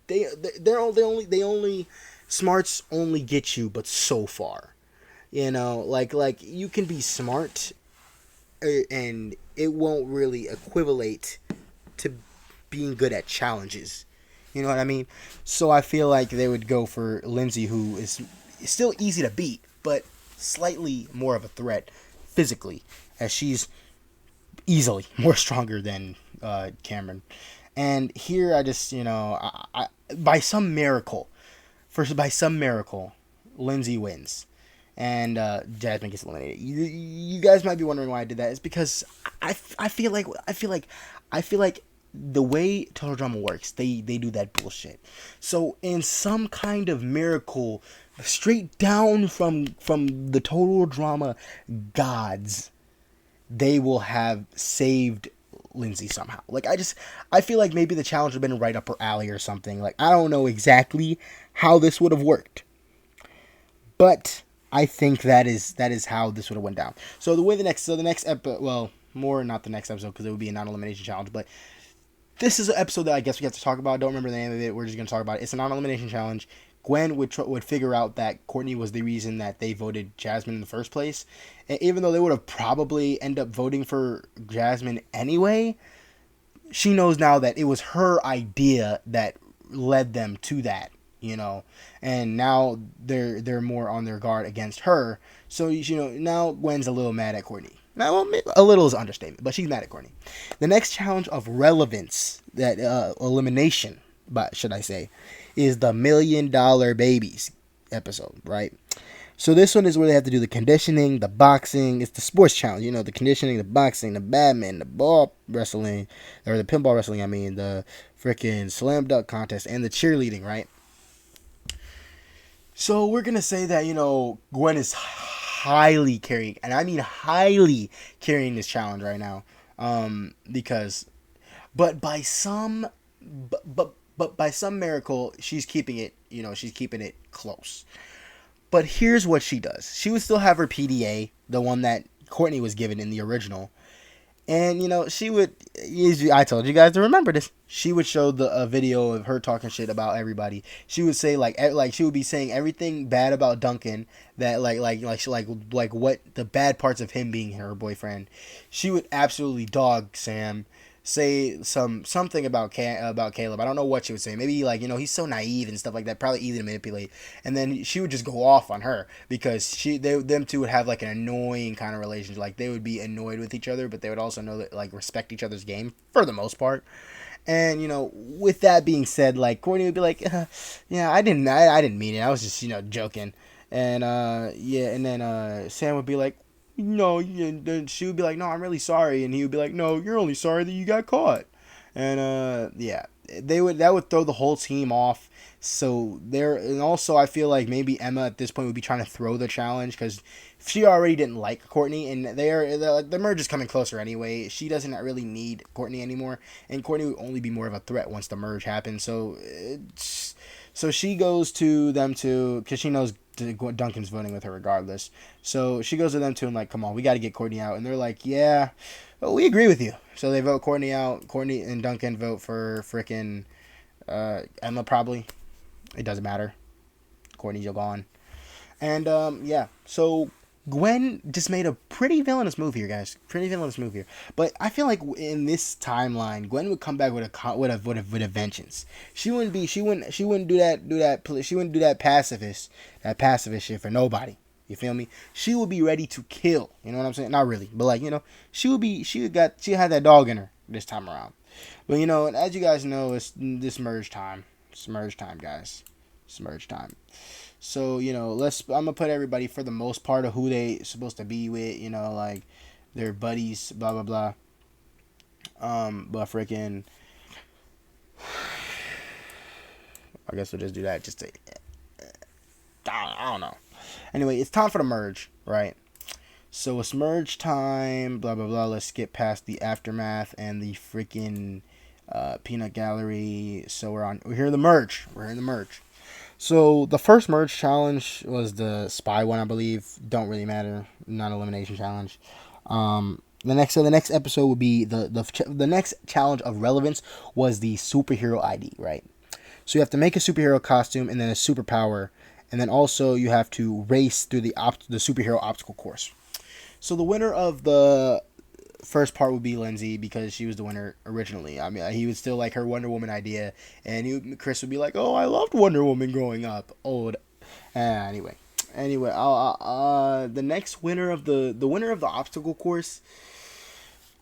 they only smarts only get you but so far. You know, like you can be smart, and it won't really equivalate to being good at challenges. You know what I mean? So I feel like they would go for Lindsay, who is still easy to beat, but slightly more of a threat physically, as she's easily more stronger than Cameron. And here I just, by some miracle, Lindsay wins, and Jasmine gets eliminated. You guys might be wondering why I did that. It's because I feel like the way Total Drama works, they do that bullshit. So in some kind of miracle, straight down from the Total Drama gods, they will have saved Lindsay somehow. Like, I feel like maybe the challenge would have been right up her alley or something. Like, I don't know exactly how this would have worked, but I think that is how this would have went down. So the next episode, well, more not the next episode because it would be a non-elimination challenge, but this is an episode that I guess we have to talk about. I don't remember the name of it. We're just going to talk about it. It's a non-elimination challenge. Gwen would figure out that Courtney was the reason that they voted Jasmine in the first place. And even though they would have probably end up voting for Jasmine anyway, she knows now that it was her idea that led them to that, And now they're more on their guard against her. So, now Gwen's a little mad at Courtney. Now, well, a little is an understatement, but she's mad at Courtney. The next challenge of relevance, that elimination, but should I say, is the $1 Million Babies episode, right? So this one is where they have to do the conditioning, the boxing. It's the sports challenge, the conditioning, the boxing, the badminton, the ball wrestling, or the pinball wrestling, the freaking slam dunk contest, and the cheerleading, right? So we're going to say that, Gwen is highly carrying, and I mean highly carrying this challenge right now, but by some miracle, she's keeping it close. But here's what she does. She would still have her PDA, the one that Courtney was given in the original. And, she would, I told you guys to remember this. She would show a video of her talking shit about everybody. She would say, like she would be saying everything bad about Duncan, that, like what the bad parts of him being her boyfriend. She would absolutely dog Sam. Say something about Caleb. I don't know what she would say. Maybe he's so naive and stuff like that. Probably easy to manipulate. And then she would just go off on her because them two would have like an annoying kind of relationship. Like they would be annoyed with each other, but they would also know that respect each other's game for the most part. And with that being said, like Courtney would be like, yeah, I didn't mean it. I was just joking. And and then Sam would be like, no, and then she would be like, no, I'm really sorry, and he would be like, no, you're only sorry that you got caught. And that would throw the whole team off. So and also I feel like maybe Emma at this point would be trying to throw the challenge because she already didn't like Courtney, and the merge is coming closer anyway. She doesn't really need Courtney anymore, and Courtney would only be more of a threat once the merge happens. So she goes to them too because she knows Duncan's voting with her regardless. So she goes to them too and like, come on, we got to get Courtney out. And they're like, yeah, well, we agree with you. So they vote Courtney out. Courtney and Duncan vote for frickin' Emma probably. It doesn't matter. Courtney's gone. And so Gwen just made a pretty villainous move here, guys. Pretty villainous move here. But I feel like in this timeline, Gwen would come back with a vengeance. She wouldn't do that pacifist shit for nobody. You feel me? She would be ready to kill. You know what I'm saying? Not really, but she had that dog in her this time around. But as you guys know, it's this merge time. It's merge time, guys. It's merge time. So, I'm going to put everybody for the most part of who they supposed to be with, like their buddies, blah, blah, blah. But freaking, I guess we'll just do that. Just to, I don't know. Anyway, it's time for the merge, right? So it's merge time, blah, blah, blah. Let's skip past the aftermath and the freaking peanut gallery. So we're here in the merge. We're in the merge. So the first merge challenge was the spy one, I believe. Don't really matter. Non-elimination challenge. The next episode would be the next challenge of relevance was the superhero ID, right? So you have to make a superhero costume and then a superpower, and then also you have to race through the superhero obstacle course. So the winner of the first part would be Lindsay because she was the winner originally. I mean, he would still like her Wonder Woman idea, and Chris would be like, "Oh, I loved Wonder Woman growing up." Old. Anyway, the next winner of the winner of the obstacle course,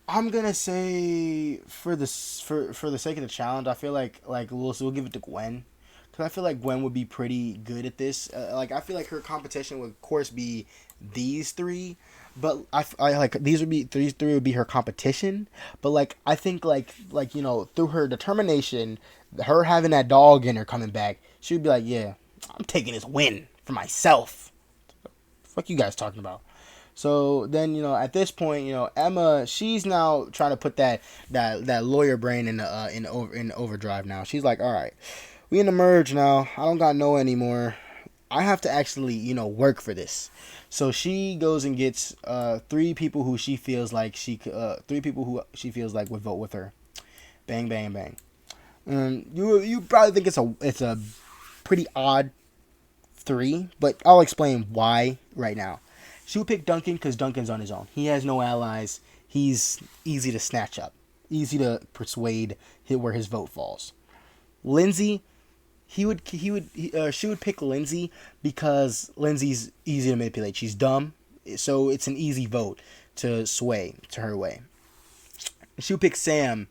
I'm gonna say for the sake of the challenge, I feel like we'll give it to Gwen, because I feel like Gwen would be pretty good at this. I feel like her competition would of course be these three, but I like these three would be her competition. But like I think through her determination, her having that dog in her coming back, she would be like, yeah, I'm taking this win for myself. Fuck you guys talking about. So then, at this point, Emma, she's now trying to put that lawyer brain in overdrive now. She's like, all right, we in the merge now. I don't got no anymore. I have to actually, work for this. So she goes and gets three people who she feels like would vote with her. Bang, bang, bang. You probably think it's a pretty odd three, but I'll explain why right now. She would pick Duncan because Duncan's on his own. He has no allies. He's easy to snatch up, easy to persuade where his vote falls. Lindsay, she would pick Lindsay because Lindsay's easy to manipulate. She's dumb, so it's an easy vote to sway to her way. She would pick Sam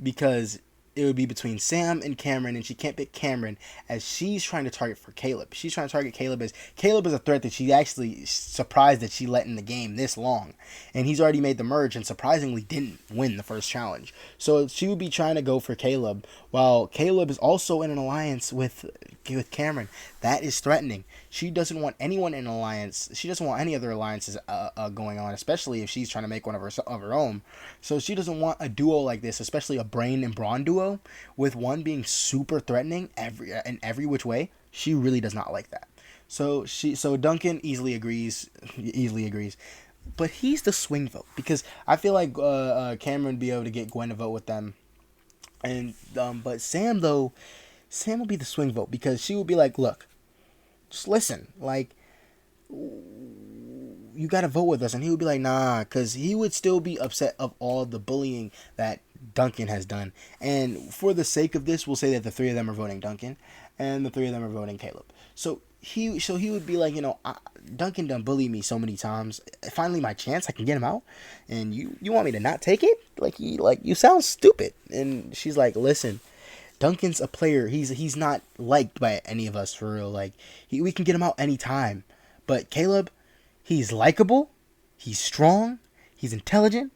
because it would be between Sam and Cameron, and she can't pick Cameron as she's trying to target for Caleb. She's trying to target Caleb as Caleb is a threat that she actually surprised that she let in the game this long. And he's already made the merge and surprisingly didn't win the first challenge. So she would be trying to go for Caleb while Caleb is also in an alliance with Cameron. That is threatening. She doesn't want anyone in an alliance. She doesn't want any other alliances going on, especially if she's trying to make one of her own. So she doesn't want a duo like this, especially a Brain and Brawn duo, with one being super threatening in every which way. She really does not like that. So Duncan easily agrees, but he's the swing vote because I feel like Cameron would be able to get Gwen to vote with them, and but Sam will be the swing vote because she will be like, look, just listen, like, you gotta vote with us. And he would be like, nah, because he would still be upset of all the bullying that Duncan has done. And for the sake of this, we'll say that the three of them are voting Duncan and the three of them are voting Caleb. So he would be like, Duncan done bullied me so many times. Finally my chance, I can get him out, and you want me to not take it? You sound stupid. And she's like, listen, Duncan's a player. He's not liked by any of us for real. Like, we can get him out anytime. But Caleb, he's likable. He's strong. He's intelligent.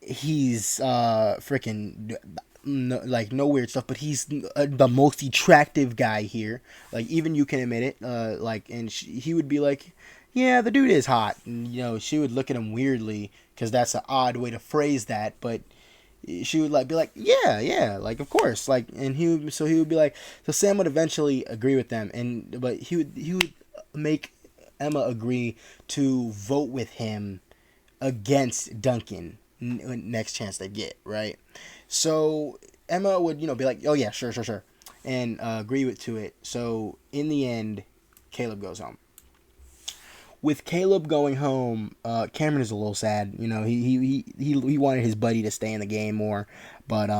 He's freaking no weird stuff. But he's the most attractive guy here. Like, even you can admit it. And he would be like, yeah, the dude is hot. And she would look at him weirdly because that's an odd way to phrase that, but she would be like, yeah, like, of course, like, and he would be like, so Sam would eventually agree with them, but he would make Emma agree to vote with him against Duncan next chance they get, right? So Emma would be like, oh yeah, sure, and agree to it. So in the end, Caleb goes home. With Caleb going home, Cameron is a little sad. He wanted his buddy to stay in the game more, but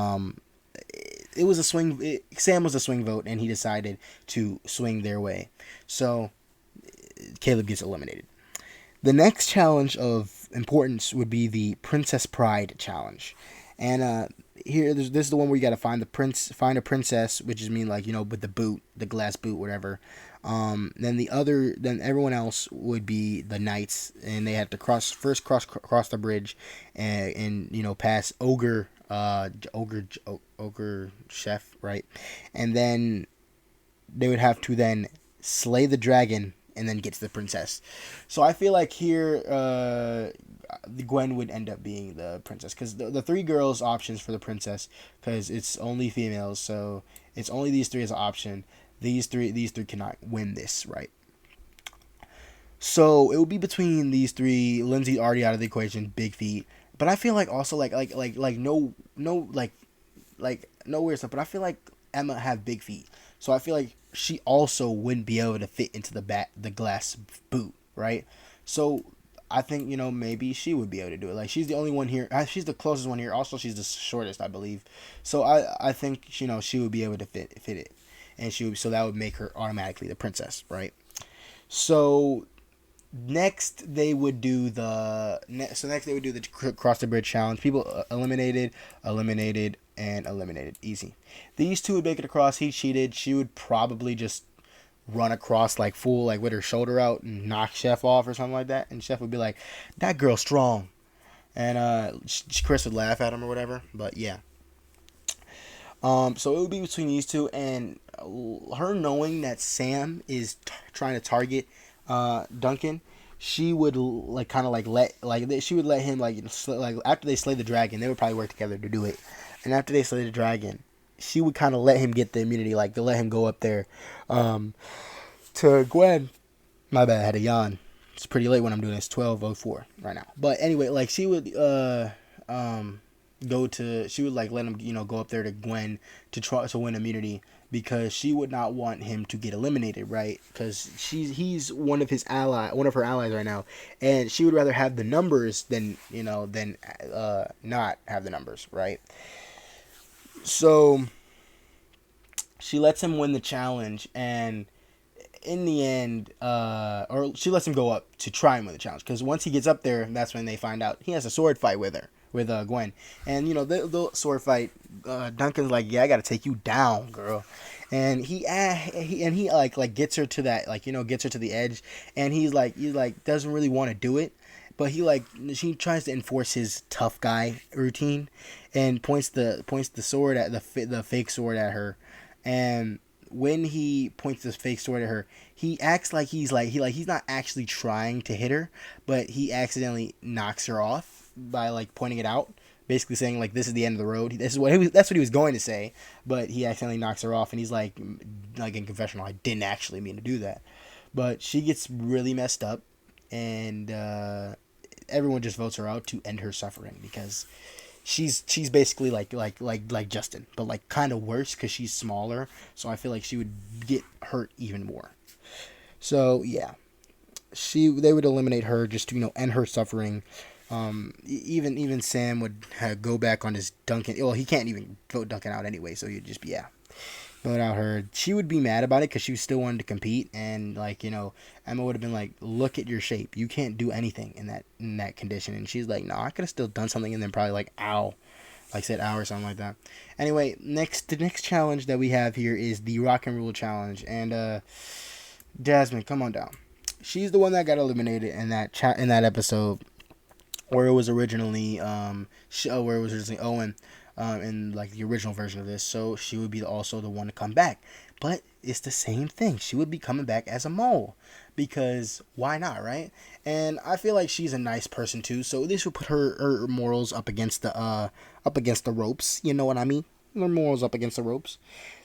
it was a swing. Sam was a swing vote, and he decided to swing their way. So Caleb gets eliminated. The next challenge of importance would be the Princess Pride challenge, and this is the one where you got to find a princess, which is with the boot, the glass boot, whatever. Then everyone else would be the knights, and they had to cross the bridge, and pass ogre chef, right? And then they would have to then slay the dragon and then get to the princess. So I feel like here Gwen would end up being the princess, because the three girls options for the princess, because it's only females, so it's only these three as an option. These three cannot win this, right? So it would be between these three. Lindsay already out of the equation, big feet. But I feel like also no weird stuff. But I feel like Emma have big feet, so I feel like she also wouldn't be able to fit into the glass boot, right? So I think maybe she would be able to do it. Like she's the only one here. She's the closest one here. Also, she's the shortest, I believe. So I think she would be able to fit it, and so that would make her automatically the princess, right? So next they would do the cross the bridge challenge. People eliminated, and eliminated. Easy. These two would make it across. He cheated. She would probably just run across like full, like with her shoulder out, and knock Chef off or something like that. And Chef would be like, "That girl's strong," and Chris would laugh at him or whatever. But yeah. So it would be between these two, and her knowing that Sam is trying to target Duncan. She would like kind of like she would let him like after they slay the dragon, they would probably work together to do it. And after they slay the dragon, she would kind of let him get the immunity, like to let him go up there to Gwen. My bad, I had a yawn. It's pretty late when I'm doing this. 12:04 right now. But anyway, like she would she would like let him go up there to Gwen to try to win immunity, because she would not want him to get eliminated, right? Because he's one of her allies right now, and she would rather have the numbers than not have the numbers, right? So she lets him win the challenge, and in the end, or she lets him go up to try and win the challenge, because once he gets up there, that's when they find out he has a sword fight with Gwen, and the sword fight. Duncan's like, "Yeah, I gotta take you down, girl," and he like gets her to that, gets her to the edge, and he doesn't really want to do it, but she tries to enforce his tough guy routine, and points the sword at the fake sword at her, and when he points this fake sword at her, he acts like he's not actually trying to hit her, but he accidentally knocks her off by like pointing it out, basically saying like, this is the end of the road. That's what he was going to say, but he accidentally knocks her off, and he's like in confessional, I didn't actually mean to do that. But she gets really messed up, and everyone just votes her out to end her suffering, because she's basically like Justin, but like kind of worse, because she's smaller. So I feel like she would get hurt even more. So yeah, they would eliminate her just to end her suffering. Even Sam would go back on his Duncan. Well, he can't even vote Duncan out anyway, so he'd just be vote out her. She would be mad about it, because she still wanted to compete, and Emma would have been like, "Look at your shape. You can't do anything in that condition." And she's like, "No, I could have still done something," and then probably like, "Ow," like said "ow" or something like that. Anyway, the next challenge that we have here is the Rock and Roll challenge, and Jasmine, come on down. She's the one that got eliminated in that episode. Where it was originally Owen, in like the original version of this. So she would be also the one to come back, but it's the same thing. She would be coming back as a mole, because why not, right? And I feel like she's a nice person too, so this would put her morals up against the ropes. You know what I mean? Her morals up against the ropes.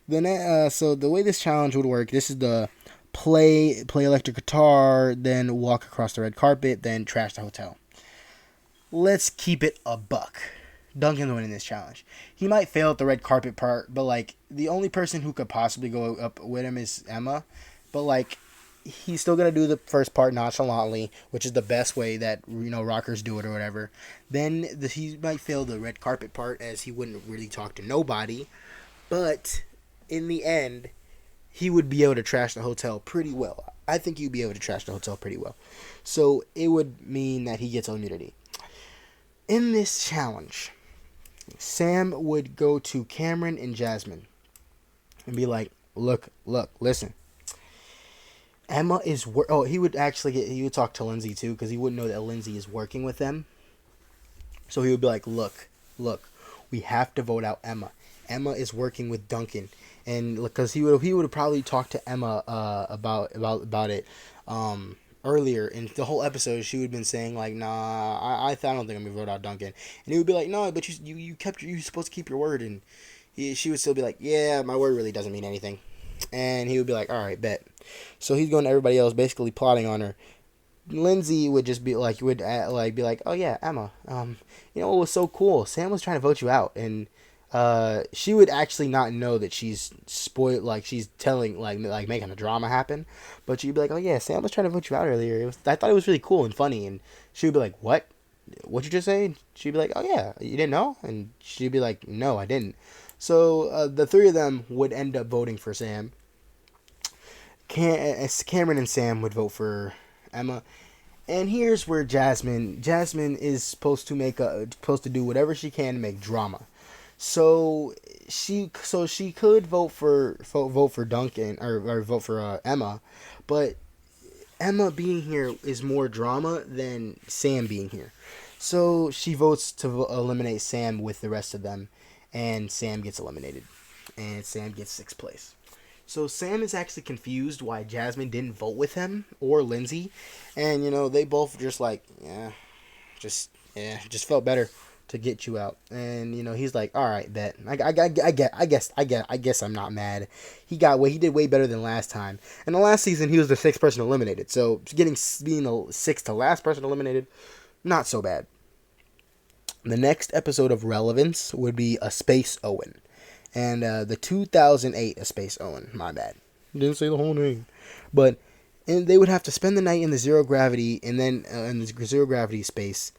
Then so the way this challenge would work, this is the play electric guitar, then walk across the red carpet, then trash the hotel. Let's keep it a buck. Duncan's winning this challenge. He might fail at the red carpet part, but like the only person who could possibly go up with him is Emma. But like he's still gonna do the first part nonchalantly, which is the best way that rockers do it or whatever. Then he might fail the red carpet part, as he wouldn't really talk to nobody. But in the end, he would be able to trash the hotel pretty well. I think he'd be able to trash the hotel pretty well. So it would mean that he gets immunity. In this challenge, Sam would go to Cameron and Jasmine and be like, look, listen. Emma is he would talk to Lindsay too, because he wouldn't know that Lindsay is working with them. So he would be like, look, we have to vote out Emma. Emma is working with Duncan, and because he would have probably talked to Emma about it earlier in the whole episode. She would have been saying like, nah, I don't think I'm gonna vote out Duncan, and he would be like, no, but you're supposed to keep your word, and she would still be like, yeah, my word really doesn't mean anything, and he would be like, all right, bet. So he's going to everybody else, basically plotting on her. Lindsay would just be like, be like, oh yeah, Emma, you know, it was so cool. Sam was trying to vote you out, and she would actually not know that she's spoiled, like she's telling, like making a drama happen, but she'd be like, oh yeah, Sam was trying to vote you out earlier. I thought it was really cool and funny, and she would be like, what? What'd you just say? She'd be like, oh yeah, you didn't know, and she'd be like, no, I didn't. So the three of them would end up voting for Sam. Cameron and Sam would vote for Emma. And here's where Jasmine is supposed to do whatever she can to make drama. So she could vote for Duncan, or vote for Emma, but Emma being here is more drama than Sam being here. So she votes to eliminate Sam with the rest of them, and Sam gets eliminated, and Sam gets sixth place. So Sam is actually confused why Jasmine didn't vote with him or Lindsay, and you know they both just like just felt better to get you out. And you know he's like, all right, bet. I guess I'm not mad. He did way better than last time. And the last season he was the sixth person eliminated. So being the sixth to last person eliminated, not so bad. The next episode of Relevance would be A Space Owen. And the 2008 A Space Owen. My bad. Didn't say the whole name. But and they would have to spend the night in the zero gravity, and then in the zero gravity space.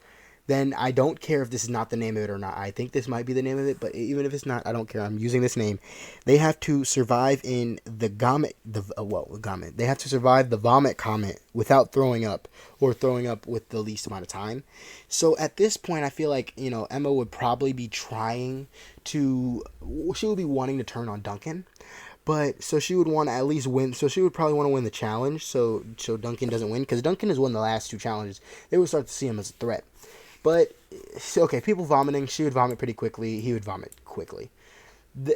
Then I don't care if this is not the name of it or not. I think this might be the name of it, but even if it's not, I don't care. I'm using this name. They have to survive in the Vomit. They have to survive the Vomit Comet without throwing up, or throwing up with the least amount of time. So at this point, I feel like, you know, Emma would probably be trying to. She would be wanting to turn on Duncan. But so she would want to at least win. So she would probably want to win the challenge. So Duncan doesn't win, because Duncan has won the last two challenges. They would start to see him as a threat. But okay, people vomiting. She would vomit pretty quickly. He would vomit quickly.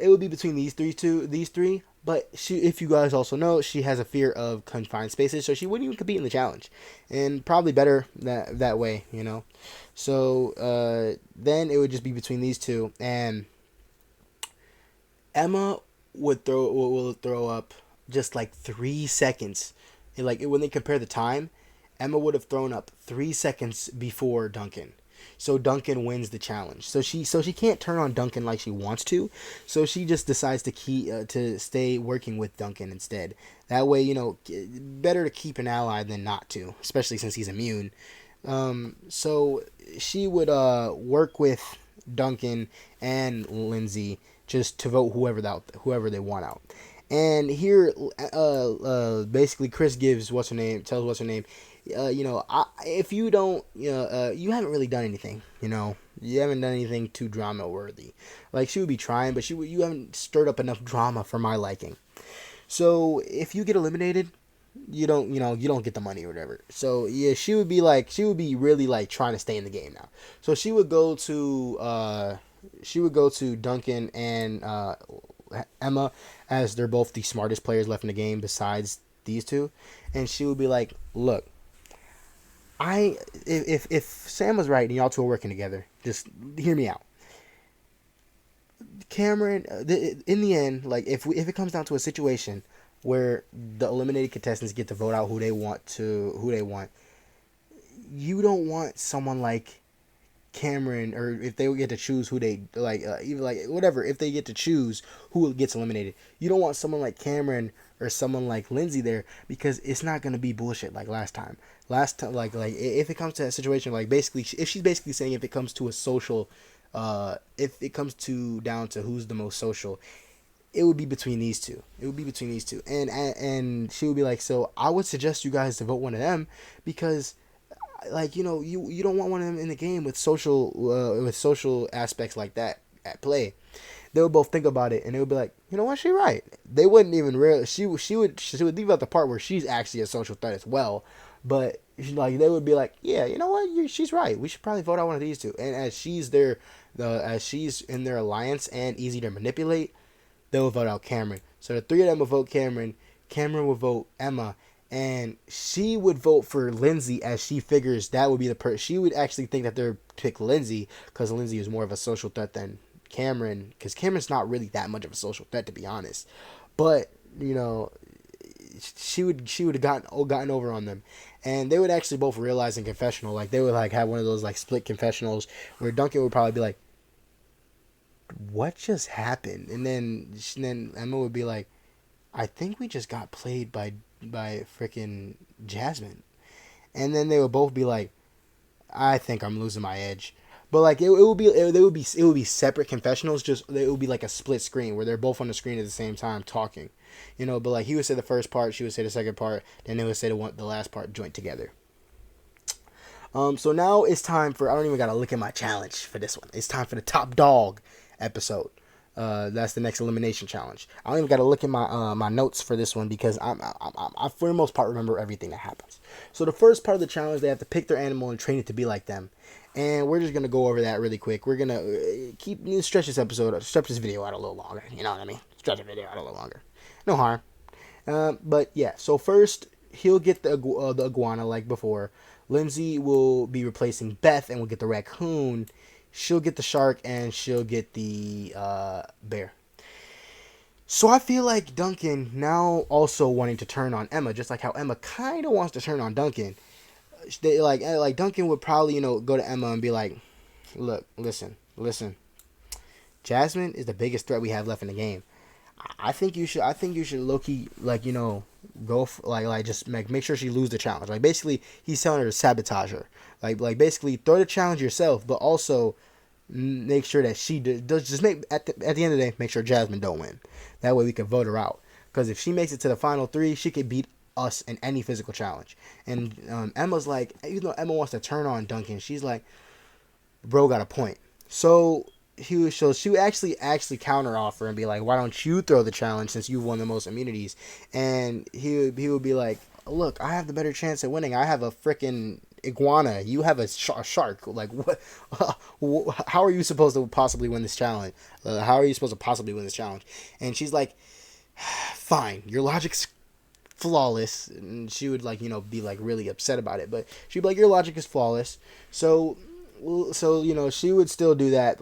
It would be between these three. But if you guys also know, she has a fear of confined spaces, so she wouldn't even compete in the challenge, and probably better that way, you know. So then it would just be between these two, and Emma would throw up just like 3 seconds. And when they compare the time, Emma would have thrown up 3 seconds before Duncan. So Duncan wins the challenge. So she can't turn on Duncan like she wants to. So she just decides to stay working with Duncan instead. That way, you know, better to keep an ally than not to, especially since he's immune. So she would work with Duncan and Lindsay just to vote whoever they want out. And here, basically, Chris tells what's her name, if you don't, you haven't really done anything, you haven't done anything too drama worthy. Like, she would be trying, but you haven't stirred up enough drama for my liking. So if you get eliminated, you don't get the money or whatever. So yeah, she would be really like trying to stay in the game now. So she would go to Duncan and Emma, as they're both the smartest players left in the game besides these two, and she would be like, look, if Sam was right and y'all two are working together, just hear me out. Cameron, in the end, like if it comes down to a situation where the eliminated contestants get to vote out who they want, you don't want someone like Cameron, or if they get to choose who they like, even like whatever, if they get to choose who gets eliminated, you don't want someone like Cameron or someone like Lindsay there, because it's not gonna be bullshit like last time. Like if it comes to a situation, like basically, if she's basically saying, if it comes to a social, if it comes to down to who's the most social, it would be between these two. And she would be like, so I would suggest you guys to vote one of them, because like, you don't want one of them in the game with social aspects like that at play. They would both think about it, and they would be like, you know what, she's right. They wouldn't even really. She would leave out the part where she's actually a social threat as well. But like, they would be like, yeah, you know what, she's right. We should probably vote out one of these two. And as she's in their alliance and easy to manipulate, they will vote out Cameron. So the three of them will vote Cameron. Cameron will vote Emma. And she would vote for Lindsay, as she figures that would be the person. She would actually think that they'd pick Lindsay, because Lindsay is more of a social threat than Cameron. Because Cameron's not really that much of a social threat, to be honest. But, she would have gotten over on them, and they would actually both realize in confessional, like they would like have one of those like split confessionals where Duncan would probably be like, "What just happened?" And then Emma would be like, "I think we just got played by freaking Jasmine," and then they would both be like, "I think I'm losing my edge." But like it would be separate confessionals. Just it would be like a split screen where they're both on the screen at the same time talking, you know. But like he would say the first part, she would say the second part, then they would say the last part joint together. So now it's time for, I don't even gotta look at my challenge for this one. It's time for the top dog episode. That's the next elimination challenge. I don't even gotta look at my notes for this one because I for the most part remember everything that happens. So the first part of the challenge, they have to pick their animal and train it to be like them. And we're just gonna go over that really quick. We're gonna stretch this video out a little longer. You know what I mean? Stretch the video out a little longer. No harm. But yeah. So first, he'll get the iguana like before. Lindsay will be replacing Beth and will get the raccoon. She'll get the shark and she'll get the bear. So I feel like Duncan now also wanting to turn on Emma, just like how Emma kind of wants to turn on Duncan. They like Duncan would probably go to Emma and be like, "Look, listen. Jasmine is the biggest threat we have left in the game. I think you should low-key go for, like just make sure she lose the challenge. Like basically he's telling her to sabotage her. Like basically throw the challenge yourself, but also make sure that she does just make at the end of the day make sure Jasmine don't win. That way we can vote her out. Because if she makes it to the final 3, she could beat us in any physical challenge." And Emma's like, even though Emma wants to turn on Duncan, she's like, "Bro got a point." So she would actually counter offer and be like, "Why don't you throw the challenge since you've won the most immunities?" And he would be like, "Look, I have the better chance at winning. I have a freaking iguana. You have a shark. Like what? How are you supposed to possibly win this challenge? How are you supposed to possibly win this challenge?" And she's like, "Fine, your logic's flawless." And she would be like really upset about it, but she'd be like, "Your logic is flawless." So she would still do that,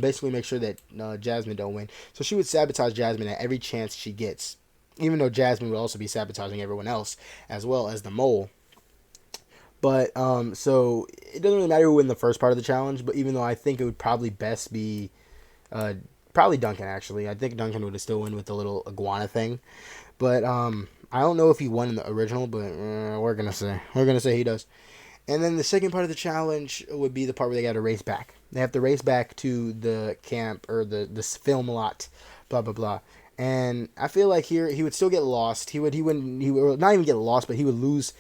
basically make sure that Jasmine don't win. So she would sabotage Jasmine at every chance she gets, even though Jasmine would also be sabotaging everyone else as well as the mole. But so it doesn't really matter who win the first part of the challenge, but even though I think it would probably best be probably Duncan. Actually, I think Duncan would still win with the little iguana thing, but I don't know if he won in the original, but we're gonna say he does. And then the second part of the challenge would be the part where they got to race back. They have to race back to the camp or this film lot, blah blah blah. And I feel like here he would still get lost. He would not even get lost, but he would lose,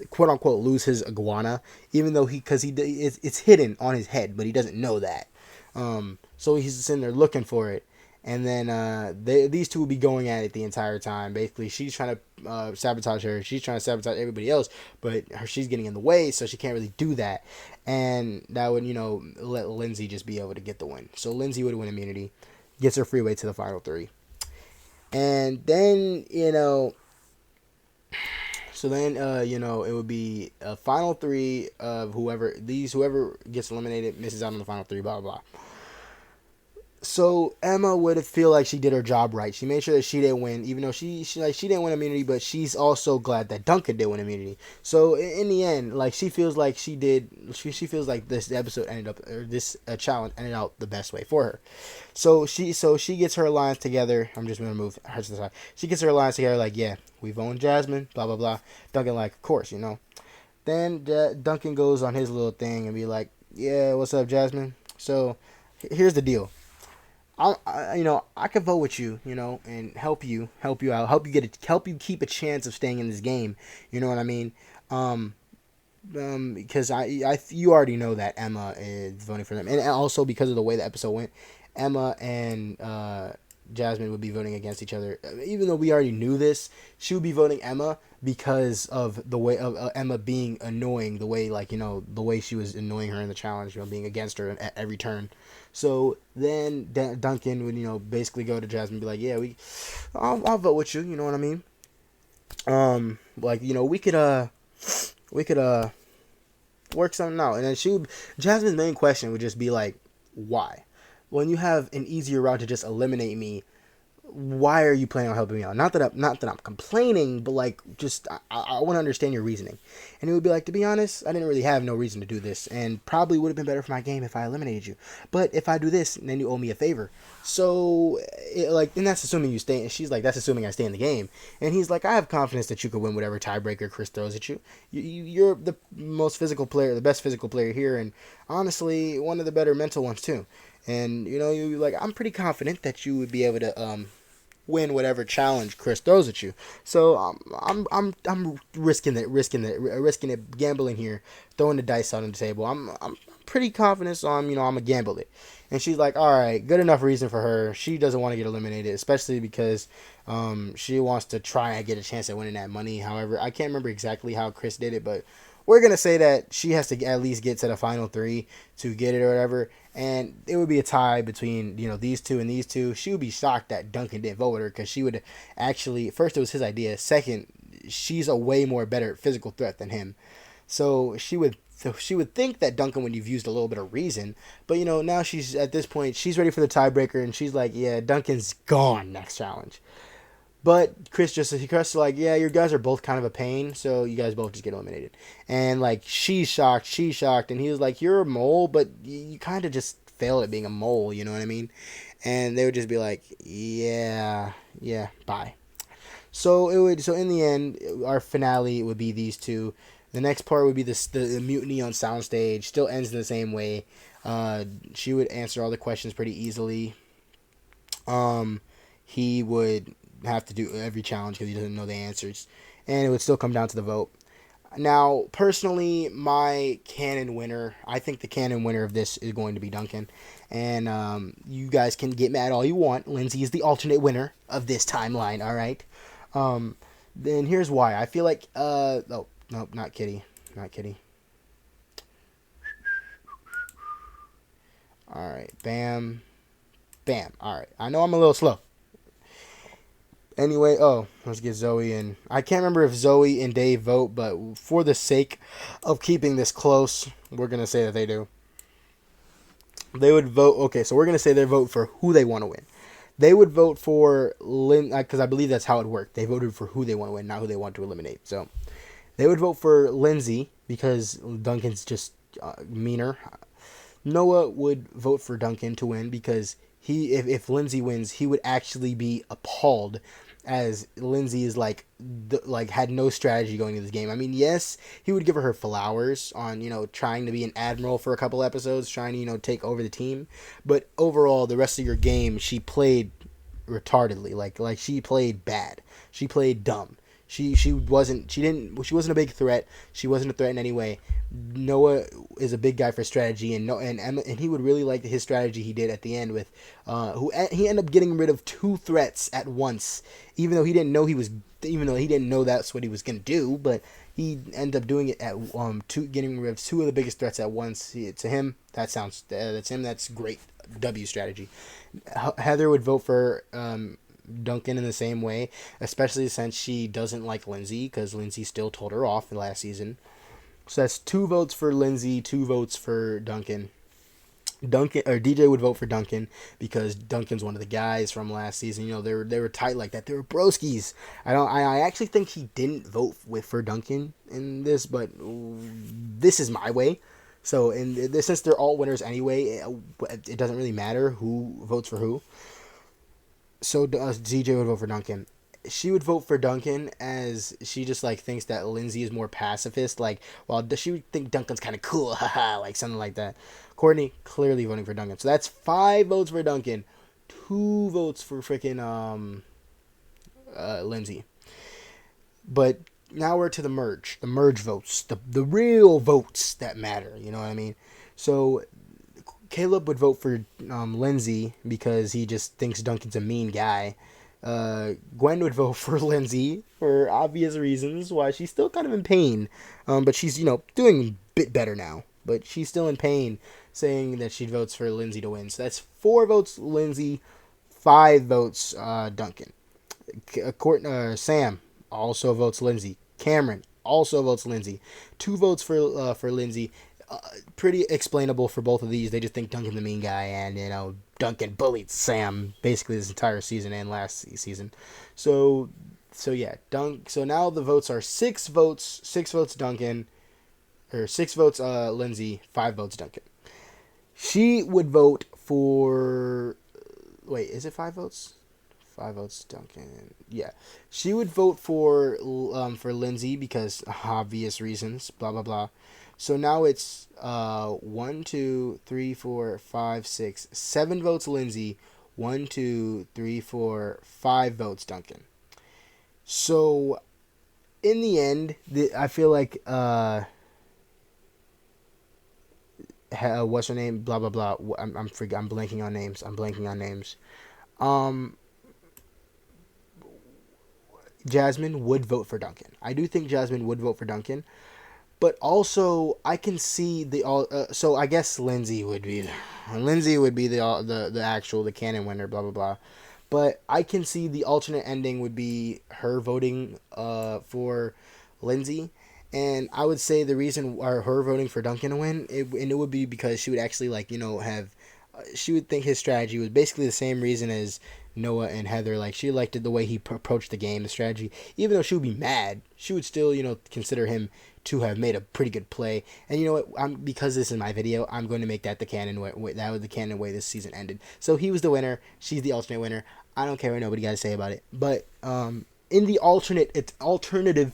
quote unquote, lose his iguana, even though it's hidden on his head, but he doesn't know that. So he's sitting there looking for it. And then these two will be going at it the entire time. Basically, she's trying to sabotage her. She's trying to sabotage everybody else, but she's getting in the way, so she can't really do that. And that would, let Lindsay just be able to get the win. So Lindsay would win immunity, gets her freeway to the final 3. And then, so then, it would be a final 3 of whoever gets eliminated misses out on the final 3, blah, blah, blah. So Emma would feel like she did her job right. She made sure that she didn't win, even though she didn't win immunity, but she's also glad that Duncan did win immunity. So in the end, she feels like she did. She feels like this episode this challenge ended out the best way for her. So she gets her alliance together. I'm just gonna move her to the side. She gets her alliance together. Like, yeah, we've owned Jasmine. Blah blah blah. Duncan like, of course, Then Duncan goes on his little thing and be like, yeah, what's up, Jasmine? So here's the deal. I could vote with you, and help you out, help you keep a chance of staying in this game. You know what I mean? Because you already know that Emma is voting for them, and also because of the way the episode went, Emma and Jasmine would be voting against each other. Even though we already knew this, she would be voting Emma because of the way of Emma being annoying, the way the way she was annoying her in the challenge, being against her at every turn. So then Duncan would basically go to Jasmine and be like, yeah, I'll vote with you. You know what I mean? We could work something out. And then Jasmine's main question would just be like, why? When you have an easier route to just eliminate me, why are you planning on helping me out? Not that I'm complaining, but like just I want to understand your reasoning. And he would be like, to be honest, I didn't really have no reason to do this, and probably would have been better for my game if I eliminated you. But if I do this, then you owe me a favor. So and that's assuming you stay. She's like, that's assuming I stay in the game. And he's like, I have confidence that you could win whatever tiebreaker Chris throws at you. You're the most physical player, the best physical player here, and honestly, one of the better mental ones too. And you like, I'm pretty confident that you would be able to win whatever challenge Chris throws at you. So I'm risking it, gambling here, throwing the dice out on the table. I'm pretty confident, so I'm gonna gamble it. And she's like, all right, good enough reason for her. She doesn't want to get eliminated, especially because she wants to try and get a chance at winning that money. However, I can't remember exactly how Chris did it, but we're gonna say that she has to at least get to the final three to get it or whatever, and it would be a tie between these two and these two. She would be shocked that Duncan didn't vote with her, because she would actually, first, it was his idea. Second, she's a way more better physical threat than him, so she would think that Duncan would have used a little bit of reason, but now she's at this point, she's ready for the tiebreaker, and she's like, yeah, Duncan's gone next challenge. But Chris like, yeah, you guys are both kind of a pain, so you guys both just get eliminated. And like, she's shocked, and he was like, you're a mole, but you kind of just fail at being a mole, you know what I mean? And they would just be like, yeah, bye. So in the end, our finale would be these two. The next part would be the mutiny on soundstage. Still ends in the same way. She would answer all the questions pretty easily. He would have to do every challenge because he doesn't know the answers, and it would still come down to the vote. Now, personally, my canon winner, I think the canon winner of this is going to be Duncan, and you guys can get mad all you want. Lindsay is the alternate winner of this timeline, all right? Then here's why. I feel like, oh, no, not Kitty. All right, bam, all right. I know I'm a little slow. Anyway, let's get Zoe in. I can't remember if Zoe and Dave vote, but for the sake of keeping this close, we're going to say that they do. They would vote. Okay, so we're going to say they vote for who they want to win. They would vote for Lynn, because I believe that's how it worked. They voted for who they want to win, not who they want to eliminate. So they would vote for Lindsay because Duncan's just meaner. Noah would vote for Duncan to win because if Lindsay wins, he would actually be appalled, as Lindsay is like had no strategy going into this game. I mean, yes, he would give her flowers on trying to be an admiral for a couple episodes, trying to take over the team, but overall the rest of your game she played retardedly. Like she played bad. She played dumb. She wasn't a big threat. She wasn't a threat in any way. Noah is a big guy for strategy, and he would really like his strategy he did at the end with he ended up getting rid of two threats at once, even though he didn't know that's what he was gonna do, but he ended up doing it at getting rid of two of the biggest threats at once. To him, that's great W strategy. Heather would vote for Duncan in the same way, especially since she doesn't like Lindsay, because Lindsay still told her off in last season. So that's 2 votes for Lindsay, 2 votes for Duncan. DJ would vote for Duncan because Duncan's one of the guys from last season. They were tight like that. They were broskies. I actually think he didn't vote for Duncan in this, but this is my way. So since they're all winners anyway, it doesn't really matter who votes for who. So DJ would vote for Duncan. She would vote for Duncan as she just thinks that Lindsay is more pacifist. She would think Duncan's kind of cool, haha, something like that. Courtney clearly voting for Duncan. So that's 5 votes for Duncan, 2 votes for freaking Lindsay. But now we're to the merge votes, the real votes that matter. You know what I mean? So Caleb would vote for Lindsay because he just thinks Duncan's a mean guy. Gwen would vote for Lindsay for obvious reasons, why she's still kind of in pain. But she's, doing a bit better now. But she's still in pain, saying that she votes for Lindsay to win. So that's 4 votes Lindsay, 5 votes Duncan. Sam also votes Lindsay. Cameron also votes Lindsay. 2 votes for Lindsay. Pretty explainable for both of these. They just think Duncan's the mean guy, and Duncan bullied Sam basically this entire season and last season. So yeah, So now the votes are 6 votes. 6 votes Duncan, or 6 votes Lindsay. 5 votes Duncan. She would vote for. Wait, is it 5 votes? 5 votes Duncan. Yeah, she would vote for Lindsay because obvious reasons. Blah blah blah. So now it's 1, 2, 3, 4, 5, 6, 7 votes Lindsay. 1, 2, 3, 4, 5 votes Duncan. So in the end, I feel like what's her name? Blah blah blah. I'm blanking on names. Um, Jasmine would vote for Duncan. I do think Jasmine would vote for Duncan, but also I can see the all. So I guess Lindsay would be the actual the canon winner. Blah blah blah. But I can see the alternate ending would be her voting for Lindsay. And I would say the reason her voting for Duncan to win, it would be because she would actually have, she would think his strategy was basically the same reason as Noah and Heather. Like she liked the way he approached the game, the strategy. Even though she would be mad, she would still consider him to have made a pretty good play. And you know what? Because this is my video, I'm going to make that the canon way. That was the canon way this season ended. So he was the winner. She's the alternate winner. I don't care what nobody got to say about it. But in the alternative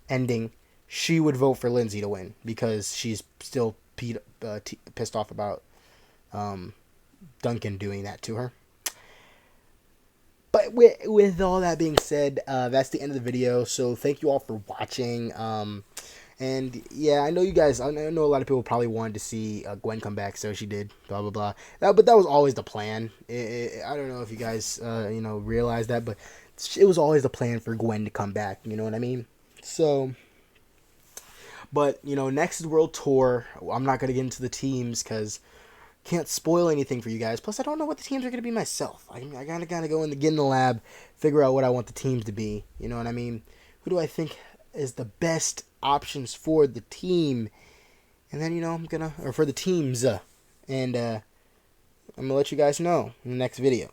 ending, she would vote for Lindsay to win because she's still pissed off about Duncan doing that to her. But with all that being said, that's the end of the video. So thank you all for watching. And yeah, I know you guys. I know a lot of people probably wanted to see Gwen come back, so she did. Blah blah blah. But that was always the plan. I don't know if you guys realized that, but it was always the plan for Gwen to come back. You know what I mean? So. But next is World Tour. I'm not gonna get into the teams because can't spoil anything for you guys. Plus, I don't know what the teams are gonna be myself. I gotta go get in the lab, figure out what I want the teams to be. You know what I mean? Who do I think is the best options for the team? And then or for the teams, and I'm gonna let you guys know in the next video.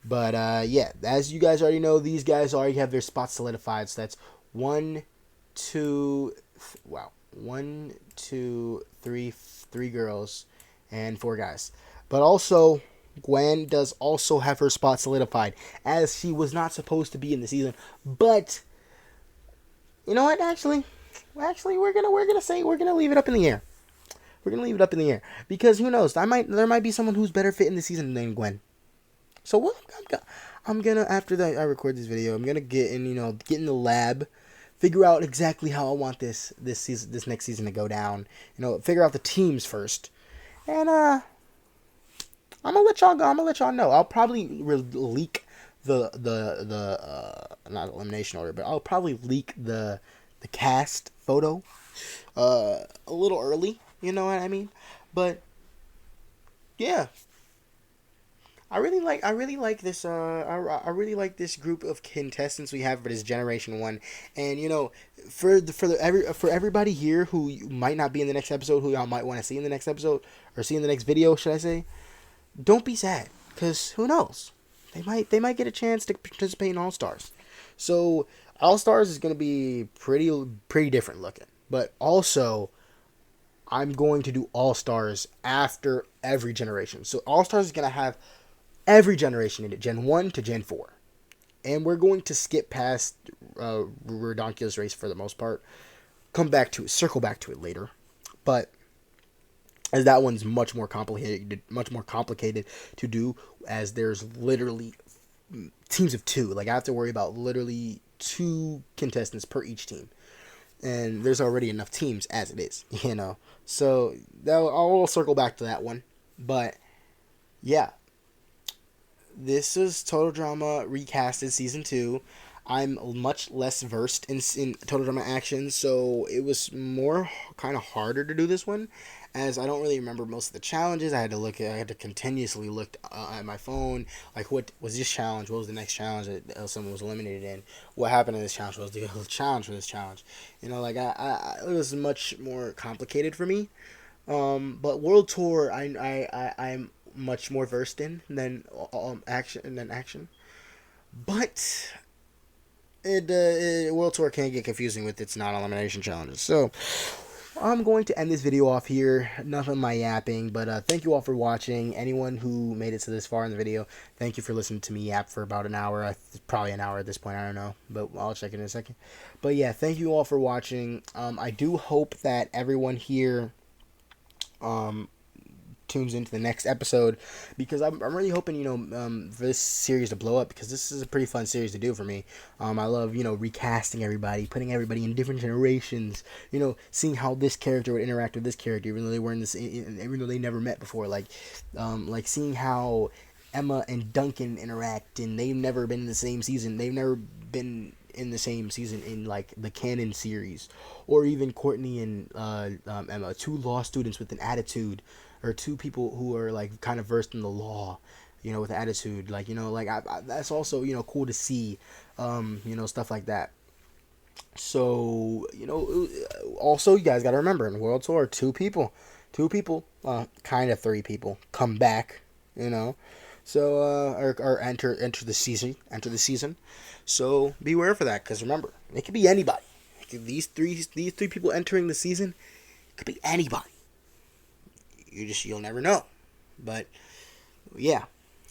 But yeah, as you guys already know, these guys already have their spots solidified. So that's 1, 2. Wow, 1, 2, 3 girls and 4 guys. But also, Gwen does also have her spot solidified, as she was not supposed to be in the season. But you know what? Actually, we're gonna leave it up in the air. We're gonna leave it up in the air because who knows? There might be someone who's better fit in the season than Gwen. So I'm gonna after that I record this video, I'm gonna get in the lab. Figure out exactly how I want this next season to go down. Figure out the teams first, and I'm gonna let y'all go. I'm gonna let y'all know. I'll probably leak the not elimination order, but I'll probably leak the cast photo a little early. You know what I mean? But yeah. I really like this. I really like this group of contestants we have for this Generation 1, and for everybody here who might not be in the next episode, who y'all might want to see in the next episode or see in the next video, should I say? Don't be sad, cause who knows? They might get a chance to participate in All Stars. So All Stars is gonna be pretty different looking, but also I'm going to do All Stars after every generation. So All Stars is gonna have every generation in it, Gen 1 to Gen 4. And we're going to skip past Redonkulous Race for the most part. Circle back to it later. But as that one's much more complicated to do, as there's literally teams of 2. Like I have to worry about literally 2 contestants per each team. And there's already enough teams as it is, So I'll circle back to that one. But yeah. This is Total Drama Recasted Season 2. I'm much less versed in Total Drama Action, so it was more kind of harder to do this one, as I don't really remember most of the challenges. I had to continuously look at my phone, like what was this challenge, what was the next challenge that someone was eliminated in, what happened in this challenge, what was the challenge for this challenge. It was much more complicated for me. But World Tour, I'm much more versed in than action. But World Tour can get confusing with its non-elimination challenges. So I'm going to end this video off here. Enough of my yapping, but thank you all for watching. Anyone who made it to this far in the video, thank you for listening to me yap for about an hour. Probably an hour at this point, I don't know, but I'll check in a second. But yeah, thank you all for watching. I do hope that everyone here tunes into the next episode, because I'm really hoping, for this series to blow up, because this is a pretty fun series to do for me. I love, recasting everybody, putting everybody in different generations, seeing how this character would interact with this character, even though they were even though they never met before, like seeing how Emma and Duncan interact, and they've never been in the same season. They've never been in the same season in like the canon series, or even Courtney and Emma, two law students with an attitude, or two people who are like kind of versed in the law, with attitude, that's also cool to see, stuff like that. So also you guys got to remember, in World Tour, two people, kind of three people come back, so or enter the season. So beware for that, because remember, it could be anybody. These three people entering the season, it could be anybody. You'll never know. But yeah,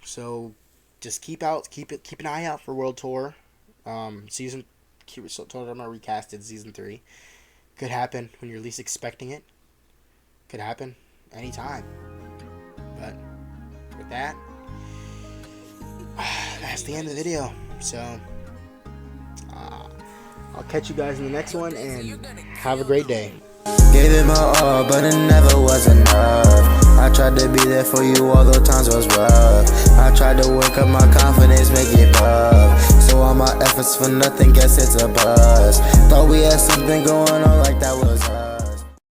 so just keep an eye out for World Tour season. Talking about Recasted season 3. Could happen when you're least expecting it. Could happen anytime. But with that, that's the end of the video. So I'll catch you guys in the next one, and have a great day. Gave it my all, but it never was enough. I tried to be there for you, although times was rough. I tried to wake up my confidence, make it up. So all my efforts for nothing, guess it's a buzz. Thought we had something going on like that was us.